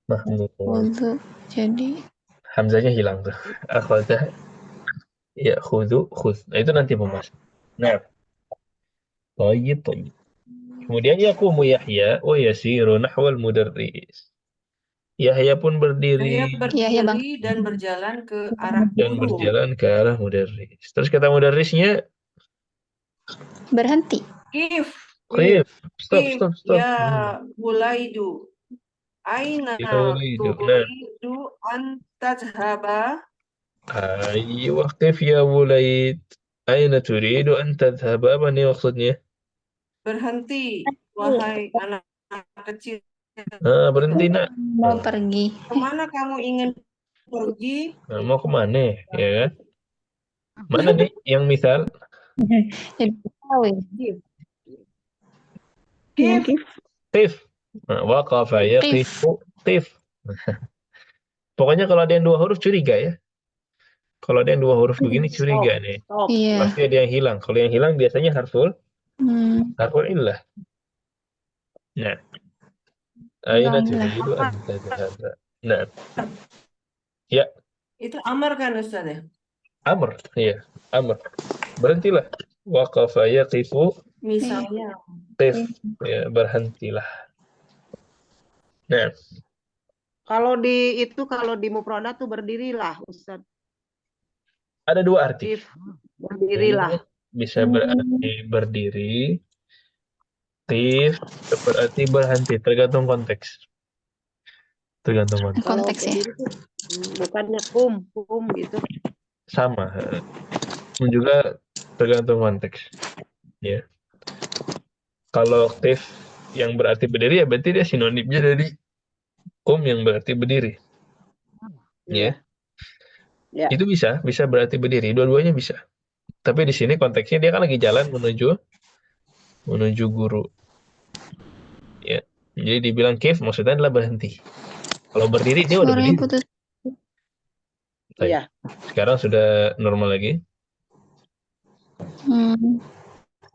A: Mahmud.
D: Wudu. Jadi
A: Hamzanya hilang tuh. Akhadha ya'khudhu khudh. Nah, itu nanti pembahasan. Nah, thayyib thayyib. Kemudian yaqumu Yahya wa yasiru nahwal mudarris. Yahya pun
C: Saya
A: berdiri
D: ya Bang.
C: berdiri dan berjalan ke arah
A: dan
C: guru.
A: berjalan ke arah mudarris. Terus kata mudarrisnya,
D: Berhenti.
C: Kif,
A: Qif, stop,
C: kif,
A: stop, stop.
C: ya Bulaidu. Aina
A: Ya Walidu. Nah,
C: turidu an tadhhaba?
A: aywa, qif ya Wulaid. Aina turidu an tadhhaba? Apa nih maksudnya?
C: Berhenti, wahai anak kecil.
A: Ah, berhenti nak.
D: Mau
A: Nah,
D: pergi.
C: Kemana kamu ingin pergi?
A: nah, mau kemana? Ya kan? Mana nih yang misal?
D: Jadi tahu ya.
C: Kif,
D: Kif.
A: Qif. Nah, waqafa
D: Qif.
A: yaqifu qif. Pokoknya kalau ada yang dua huruf curiga ya. Kalau ada yang dua huruf begini curiga nih.
B: Stop.
D: Iya.
A: Pasti ada yang hilang. Kalau yang hilang biasanya harful illah. Nah, aina turidu an tadhhaba. Nah, ya,
C: itu amar kan Ustaz ya?
A: amr. Iya, amr. Berhentilah. Waqafa yaqifu
C: Misalnya,
A: qif. Ya, berhentilah. Nah,
B: Kalau di mufradat tuh berdirilah, Ustaz.
A: ada dua arti.
B: Kif, berdirilah.
A: Bisa berarti berdiri. Qif berarti berhenti. Tergantung konteks. Tergantung konteks.
B: Kalau
D: Konteks ya.
B: berdiri tuh bukannya kum gitu.
A: Sama. Dan juga tergantung konteks. Ya. Kalau qif yang berarti berdiri ya berarti dia sinonimnya dari kum yang berarti berdiri. Ya.
B: Ya.
A: Itu bisa berarti berdiri. Dua-duanya bisa. Tapi di sini konteksnya dia kan lagi jalan menuju guru. Ya. Jadi dibilang qif maksudnya adalah berhenti. Kalau berdiri dia udah
D: Suaranya
A: berdiri.
D: putus.
A: Baik.
B: Iya.
A: Sekarang sudah normal lagi.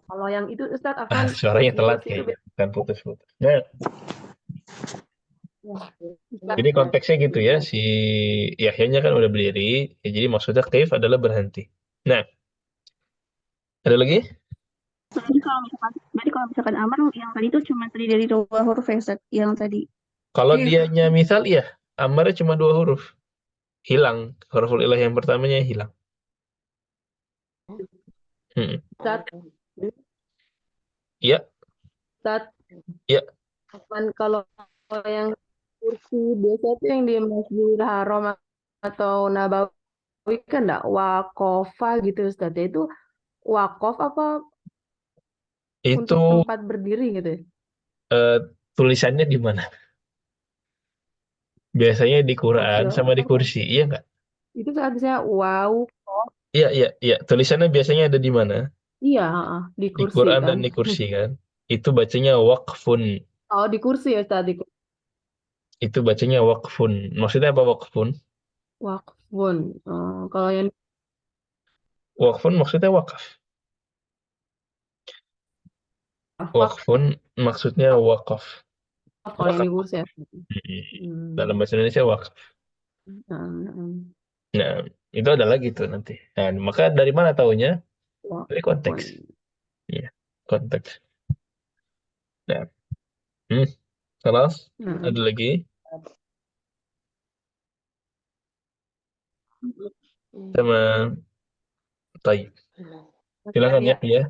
E: Kalau yang itu Ustadz akan
A: Suaranya telat
E: putus itu
A: kayaknya, bukan putus-putus. Nah, jadi konteksnya gitu ya, si Yahyanya kan udah berdiri, ya, jadi maksudnya qif adalah berhenti. Nah, ada lagi?
D: Berarti kalau misalkan amar yang tadi itu cuma terdiri dari dua huruf ya Ustaz, yang tadi.
A: Kalau
C: Qif.
A: dianya misal, iya, amarnya cuma dua huruf. Hilang, huruf ilah yang pertamanya hilang.
E: Ustadz,
A: Iya,
E: Ustadz,
A: iya.
E: kan kalau yang kursi biasa itu yang di Masjidil Haram atau Nabawi kan enggak wakofa gitu Ustadz. Itu wakof apa untuk
A: Itu
E: tempat berdiri gitu ya?
A: tulisannya di mana? Biasanya di Quran
E: Oke.
A: sama di kursi, iya nggak?
E: Itu seharusnya wow.
A: Iya, iya, iya. Tulisannya biasanya ada di mana?
E: Iya, di
A: Di
E: kursi
A: Quran
E: kan.
A: dan di kursi kan? Itu bacanya waqfun.
E: Oh, di kursi ya Ustadz, di kursi.
A: Itu bacanya waqfun. Maksudnya apa waqfun?
E: Wakfun. Kalau yang
A: Waqfun maksudnya wakaf. Waqfun maksudnya wakaf.
E: kalau yang
A: Wakaf.
E: di kursi ya.
A: Dalam bahasa Indonesia wakaf. Nah, itu ada lagi tuh nanti. Nah, maka dari mana taunya? Dari konteks. Iya, konteks. Nah, kelas. Ada lagi? Sama Tayyib. Silakan ya, ya.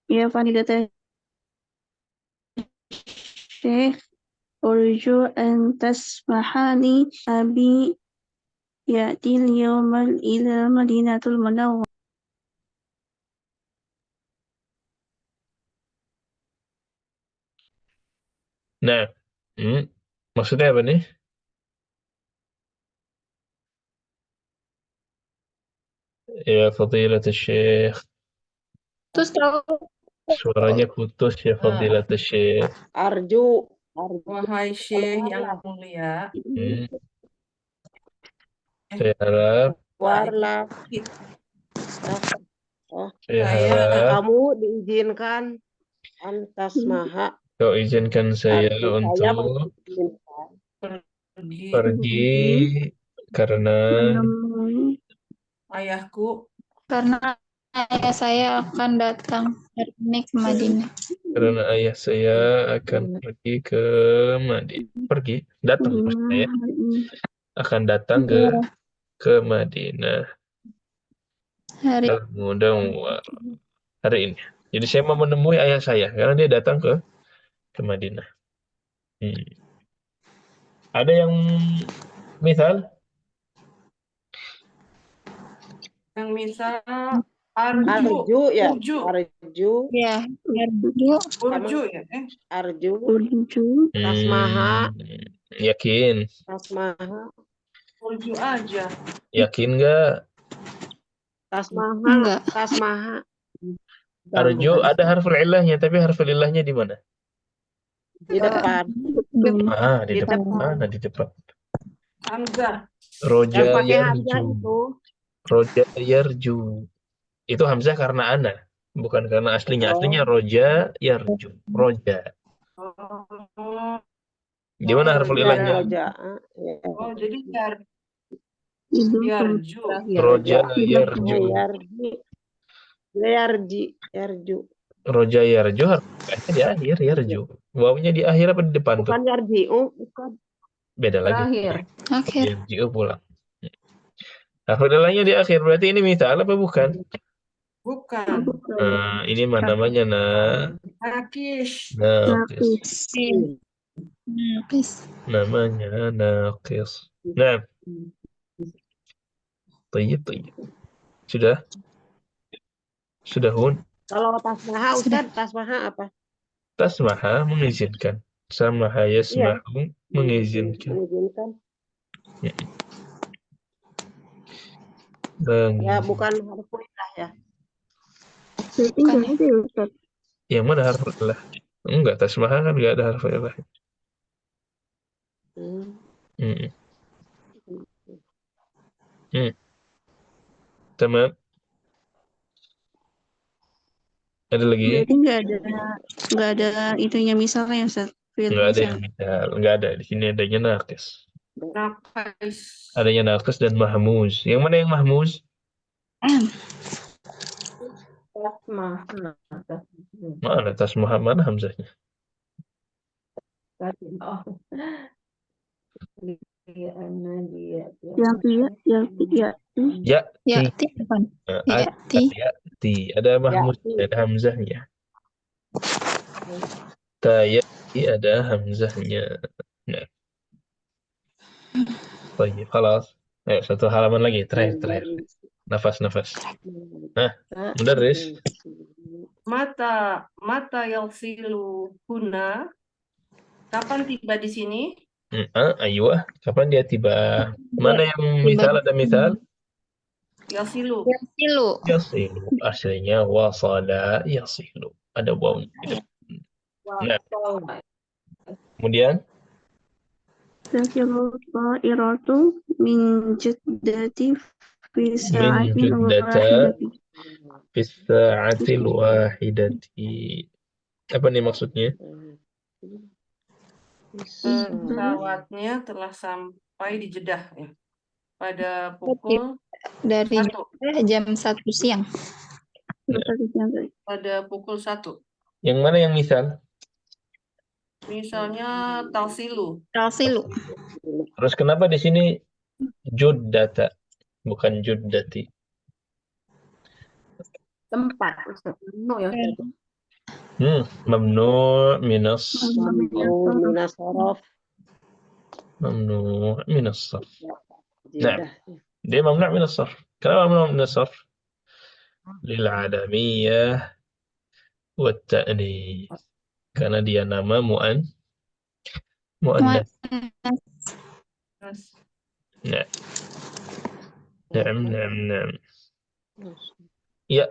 D: Ya Fadilatul Syekh urju an tasmahani abi ya'til yawmal ila Madinatul Munawwarah.
A: Nah, maksudnya apa nih? Ya Fadilatul Syekh.
D: Terus tahu
A: Suaranya putus ya Fadilatul Syekh.
B: Arju.
C: Wahai Syekh yang mulia,
A: Saya harap
B: Warla.
A: saya harap
B: Kamu diizinkan antas maha
A: Kau izinkan saya
B: Arti saya
A: untuk
B: mengizinkan.
C: Pergi
A: pergi karena
E: Menemui
C: ayahku.
D: Karena ayah saya akan datang hari ini ke Madinah.
A: ayah saya akan pergi ke Madinah. Datang maksud saya.
E: hari ini.
A: Akan datang ke Madinah.
D: Hari
A: Al-Mudawwar. Hari ini. Jadi saya mau menemui ayah saya karena dia datang ke Madinah. Ada yang misal?
C: Yang misal arju,
B: Arju ya,
C: urju,
B: arju,
D: ya, Arju.
C: urju ya.
B: arju,
E: Urju.
B: tasmaha,
A: Yakin?
B: tasmaha,
C: Urju aja.
A: Yakin nggak?
B: tasmaha,
D: Enggak.
B: tasmaha.
A: Arju ada harful illahnya, tapi harful illahnya di mana?
B: Di depan.
A: Di
B: Di
A: depan.
B: depan.
A: Mana di depan?
C: Hamzah.
A: Roja
B: Yang pakai hamzah
A: yarju.
B: itu.
A: Roja yarju. Itu hamzah karena ana, bukan karena aslinya. Aslinya roja yarju. Roja.
C: Oh,
A: Di mana harful
B: Ya,
A: illahnya?
B: roja. Ya.
C: oh jadi
E: Itu
C: yarju.
A: Roja
B: Ah,
A: yarju.
B: yarji. Yarji, yarju.
A: Roja yarju harful illahnya di akhir yarju. Wawunya di akhir apa di depan tuh?
B: Bukan yarji, bukan.
A: Beda lagi.
C: Terakhir.
D: Akhir.
A: Yarju pulang. Harful illahnya di akhir. Berarti ini misal apa bukan?
C: Bukan.
A: Ini namanya
C: Nakis.
A: naqis.
D: Naqis.
A: Namanya naqis. Nah, tayyib. Sudah Hun.
B: Kalau tasmaha, Ustaz, tasmaha apa?
A: Tasmaha mengizinkan. Samaha yasmahu mengizinkan.
B: Mengizinkan. Ya,
A: Mengizinkan.
B: bukan harfu illah ya.
E: Bukan ada ya Ustaz.
A: Yang mana harfu illah? Enggak, tasmaha kan enggak ada harfu illah. Tamam. Ada lagi?
E: Berarti nggak ada itunya misalnya Ustaz.
A: Enggak ada yang misal. Enggak ada. Di sini adanya naqis.
C: Nakis.
A: Adanya naqis dan mahmuz. Yang mana yang mahmuz?
C: Tasmaha.
A: Mana tasmaha, mana hamzahnya?
C: Oh.
A: Ya.
D: Ya'ti bukan? Ya'ti.
A: Ya'ti. Ada mahmuz, ada hamzahnya. Ya'ti ada hamzahnya. Nah. Baik, خلاص. Ayo, satu halaman lagi, terakhir. Nafas. Nah, mudarris.
C: Mata yalsilu huna. Kapan tiba di sini?
A: Aywa, kapan dia tiba? Mana yang misal? Ada misal?
C: Yalsilu.
A: Yasilu. Aslinya wasala yasilu. Ada wawunya di depan. Nah, kemudian
E: Takiru ta'iratu min jiddati fi sa'atin
A: juddata
E: wahidati.
A: Fisa'atil wahidati. Apa nih maksudnya?
C: Pesawatnya telah sampai di Jeddah ya. Pada pukul
D: Dari
C: 1.
D: jam 1 siang.
C: Pada pukul 1.
A: Yang mana yang misal?
C: Misalnya talsilu.
A: Terus kenapa di sini juddata bukan juddati?
E: Tempat Ustaz. Ya.
A: Mamnu minas
B: sorof.
A: Mamnu minas sarf. Nah, dia mamnu minas sarf. Kenapa mamnu minas sarf? Lil adamiyah wa ta'nis. Karena dia nama mu'annas. Nah. Naam. Ya.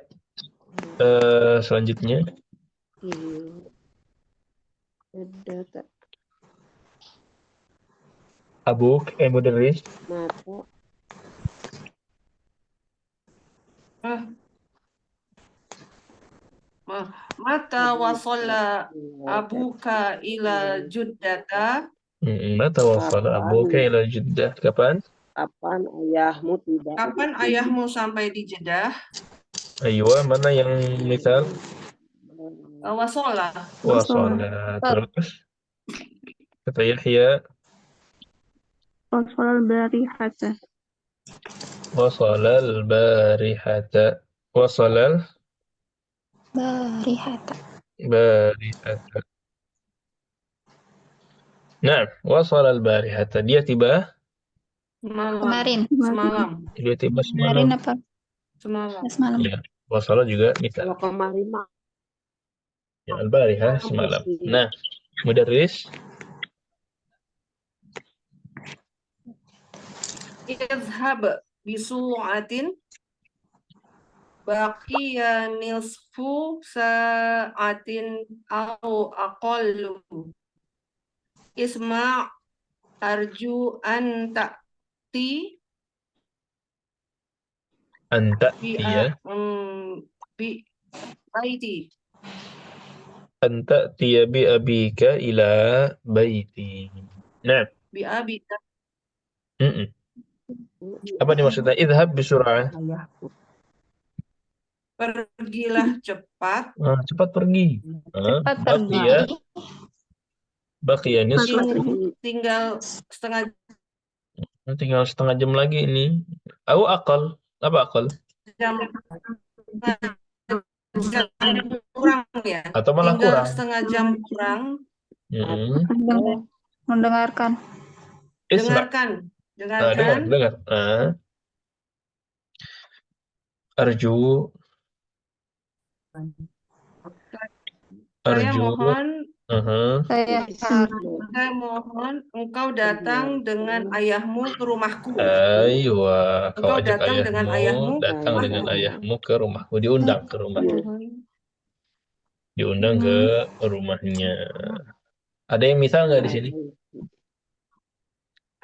A: Selanjutnya. Abuk, mudarris.
C: Mata wasala abuka ila juddata.
A: Mata wasala abuka ila Jeddah. Kapan?
B: Kapan ayahmu tiba?
C: Kapan ayahmu sampai di Jeddah?
A: Aywa, mana yang misal?
C: Wasala.
A: Wasala. Terus kata Yahya,
D: وصل البارحة
A: wasala al-barihata. Wasala
D: بارحة
A: al-barihata. Nah, wasala al-barihata. Dia tiba.
D: kemarin
C: Semalam.
A: Dia tiba
D: kemarin
A: semalam.
D: apa
C: Semalam.
D: semalam
A: Ya, wasala juga misal.
B: Kalau kemarin mah
A: Ya, al-barihah semalam. Nah, mudarris.
C: Izhab bisu'atin baqiya nisfu sa'atin au aqallu. Isma' arju an ta'ti
A: Anta
C: bi
A: tiya.
C: bi baiti.
A: Anta tiya bi abika ila baiti. Nah,
C: Bi abi
A: apa nih maksudnya? Idhab bisur'ah.
B: ayahku.
C: Pergilah cepat.
A: Cepat pergi.
D: cepat pergi
A: Baqiya nisfu.
C: Tinggal
A: Tinggal setengah jam lagi ini. Au aqal. Apa aqal?
C: jam jam kurang ya.
A: Atau malah
C: Tinggal
A: kurang.
C: setengah jam kurang.
D: mendengarkan
A: Isma.
C: Dengarkan.
A: Dengar. Arju.
C: Saya
A: Arju.
C: mohon
D: saya
C: mohon engkau datang dengan ayahmu ke rumahku.
A: Aywa, kau
C: Engkau
A: ajak
C: datang dengan ayahmu.
A: datang dengan ayahmu ke rumahku, diundang ke rumahnya. Diundang ke rumahnya. Ada yang misal nggak di sini?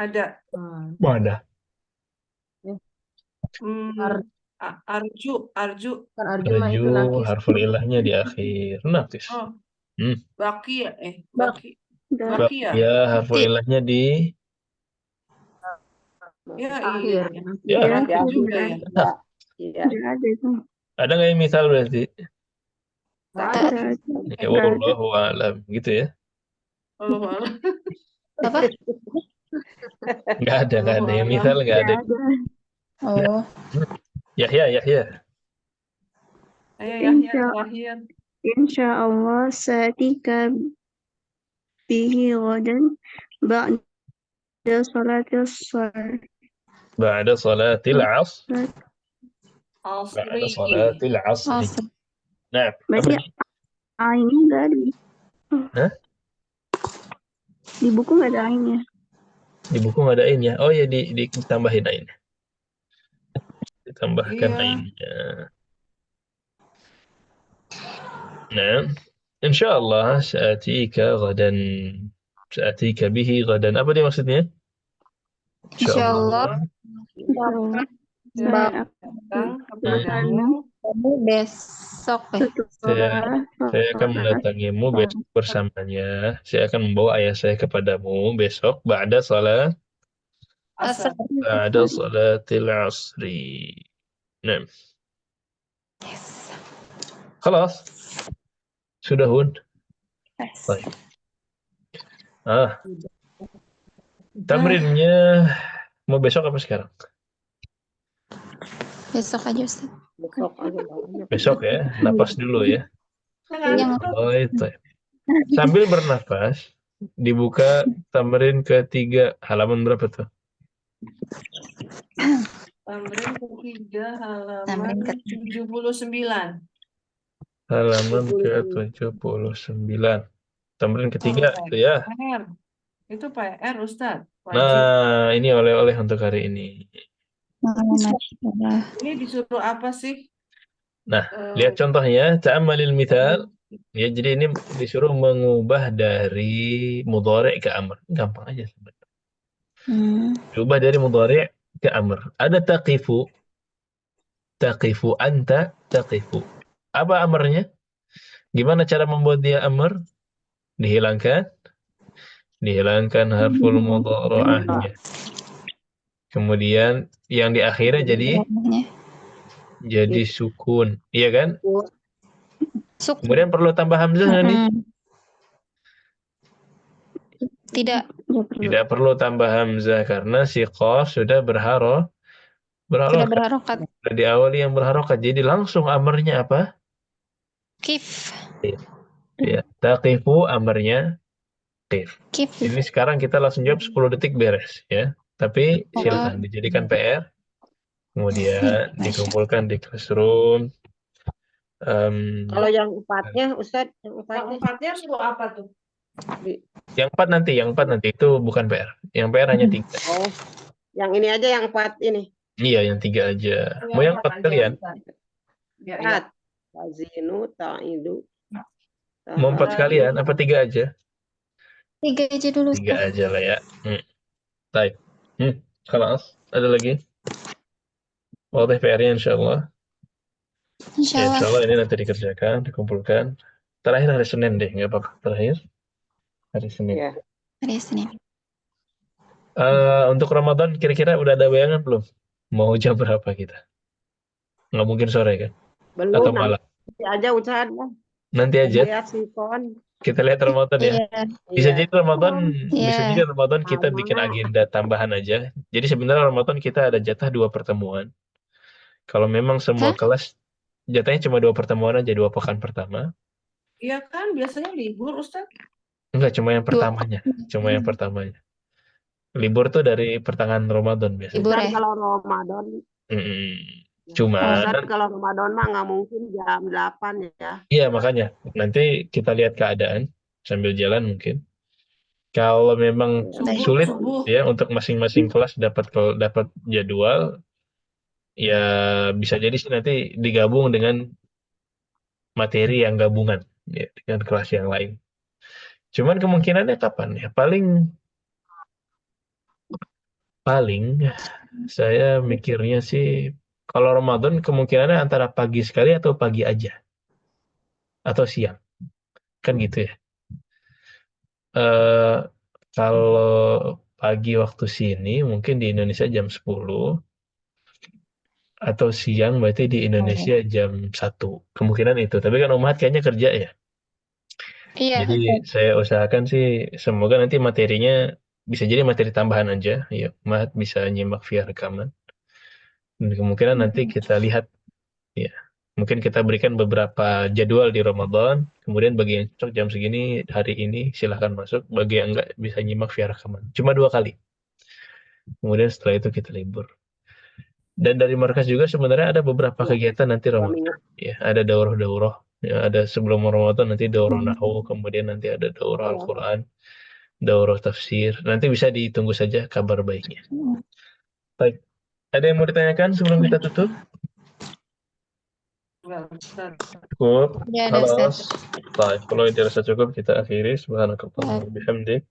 C: Ada.
A: Ada.
C: Arju.
E: Kan arju mah itu nakis.
A: Harful ilahnya di akhir. Nafis.
C: Oh.
A: Hmm.
C: Baki
A: Ya, harful ilahnya di
E: Akhir.
A: ya.
C: juga ya.
B: Iya.
A: Ada nggak yang misal berarti?
B: Ada.
A: Ya, wallahu a'lam gitu ya.
C: Allah.
D: apa
A: Nggak ada yang misal nggak ada.
D: oh
A: Yahya.
C: Ayo Yahya.
F: Insya Allah setika bihi ghadan ba'da salatil asr.
A: Ba'da salatil asr.
D: asr.
A: Nah,
F: Berarti ainnya nggak ada.
A: Hah?
F: Di buku nggak ada ainnya.
A: Di buku nggak ada ainnya. Oh ya, ditambahin ainnya. Ditambahkan ainnya. Nah, insyaallah sa'atika ghadan. Sa'atika bihi ghadan. Apa dia maksudnya?
D: Insyaallah
F: Saya
C: Kepadamu
D: kamu besok
F: setelah
A: Saya akan mendatangimu besok bersamanya. Saya akan membawa ayah saya kepadamu besok ba'da
D: asar
A: salatil asri. Nah. Khalas. Sudah Hun. Baik. Tamrinnya mau besok apa sekarang?
D: besok aja Ustaz.
A: Besok ya, napas dulu ya.
D: yang
A: Oh itu. Sambil bernafas, dibuka tamrin ketiga, halaman berapa tuh?
C: tamrin ketiga
D: Tamrin
C: halaman 79.
A: Halaman ke-79. Tamrin ketiga itu ya.
C: PR. Itu PR Ustaz. Wajib.
A: Nah, ini oleh-oleh untuk hari ini.
C: Ini disuruh apa sih?
A: Nah, lihat contohnya, ta'ammalil mithal. Ya, jadi ini disuruh mengubah dari mudhari' ke amr. Gampang aja sebenarnya. Diubah dari mudhari' ke amr. Ada taqifu. Taqifu anta taqifu. Apa amrnya? Gimana cara membuat dia amr? Dihilangkan harful mudhara'ahnya. Kemudian yang di akhirnya jadi sukun, iya kan?
D: Sukun.
A: Kemudian perlu tambah hamzah nggak nih?
D: Tidak.
A: Tidak perlu tambah hamzah karena si qaf sudah
D: Tidak
A: berharokat.
D: berharokat.
A: Sudah diawali yang berharokat. Jadi langsung amarnya apa?
D: Kif.
A: Ya, taqifu amarnya qif.
D: Kif.
A: Ini sekarang kita langsung jawab 10 detik beres ya. Tapi silakan dijadikan PR. Kemudian dikumpulkan di classroom.
B: Kalau yang empatnya, Ustadz, yang
C: Yang
B: empatnya.
C: empatnya suku apa tuh?
A: Yang empat nanti itu bukan PR. Yang PR hanya 3.
B: Oh, yang ini aja yang 4 ini.
A: Iya, yang 3 aja. Mau yang 4 kalian?
C: Ya,
B: 4. Tazinu, ta'idu.
A: Mau 4 kalian apa 3 aja?
D: 3 aja dulu.
A: 3 aja lah ya. Baik. Kelas. Ada lagi? Wadah PR-nya insyaallah. Ya, insyaallah ini nanti dikerjakan, dikumpulkan. Terakhir hari Senin deh, nggak apa-apa. Terakhir hari Senin.
B: Ya.
D: Hari Senin.
A: Untuk Ramadan kira-kira udah ada bayangan belum? Mau jam berapa kita? Nggak mungkin sore kan?
B: Belum,
A: Atau malam?
B: nanti aja Ustadz.
A: Nanti aja.
B: Lihat sikon.
A: Kita lihat Ramadan ya. Bisa jadi Ramadan, bisa jadi Ramadan kita bikin agenda tambahan aja. Jadi sebenarnya Ramadan kita ada jatah 2 pertemuan. Kalau memang semua kelas jatahnya cuma 2 pertemuan aja, 2 pekan pertama.
C: Iya kan, biasanya libur, Ustaz.
A: Enggak, cuma yang pertamanya. Cuma yang pertamanya. Libur tuh dari pertengahan Ramadan biasanya.
B: Libur ya? Kalau Ramadan.
A: Cuma
B: kalau Ramadan mah nggak mungkin jam 8 ya.
A: Iya, makanya nanti kita lihat keadaan sambil jalan mungkin. Kalau memang sulit ya untuk masing-masing kelas dapat jadwal, ya bisa jadi sih nanti digabung dengan materi yang gabungan ya, dengan kelas yang lain. Cuman kemungkinannya kapan ya? Paling saya mikirnya sih kalau Ramadan kemungkinannya antara pagi sekali atau pagi aja. Atau siang. Kan gitu ya. Kalau pagi waktu sini mungkin di Indonesia jam 10 atau siang berarti di Indonesia jam 1. Kemungkinan itu. Tapi kan Umat kayaknya kerja ya.
D: Iya.
A: Jadi saya usahakan sih semoga nanti materinya bisa jadi materi tambahan aja. Ya, Umat bisa nyimak via rekaman. Dan kemungkinan nanti kita lihat ya. Mungkin kita berikan beberapa jadwal di Ramadan. Kemudian bagi yang cocok jam segini hari ini silahkan masuk. Bagi yang enggak bisa nyimak via rekaman. Cuma 2 kali. Kemudian setelah itu kita libur. Dan dari markas juga sebenarnya ada beberapa kegiatan nanti Ramadan. Ya, ada daurah-daurah. Ya, ada sebelum Ramadan nanti daurah nahwu, kemudian nanti ada daurah Al-Quran, daurah tafsir. Nanti bisa ditunggu saja kabar baiknya. Baik. Ada yang mau ditanyakan sebelum kita tutup? Cukup. Halas. Baik, kalau dirasa cukup kita akhiri. Subhanakallahumma wa bihamdik.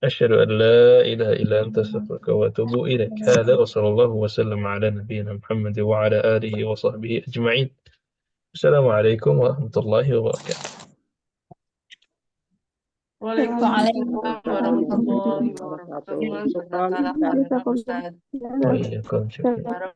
A: أشهد أن لا إله إلا أنت أستغفرك وأتوب إليك هذا وصلى الله وسلم على نبينا محمد وعلى آله وصحبه أجمعين السلام عليكم ورحمة الله وبركاته
C: Waalaikumsalam warahmatullahi wabarakatuh.
A: وإياكم شكرا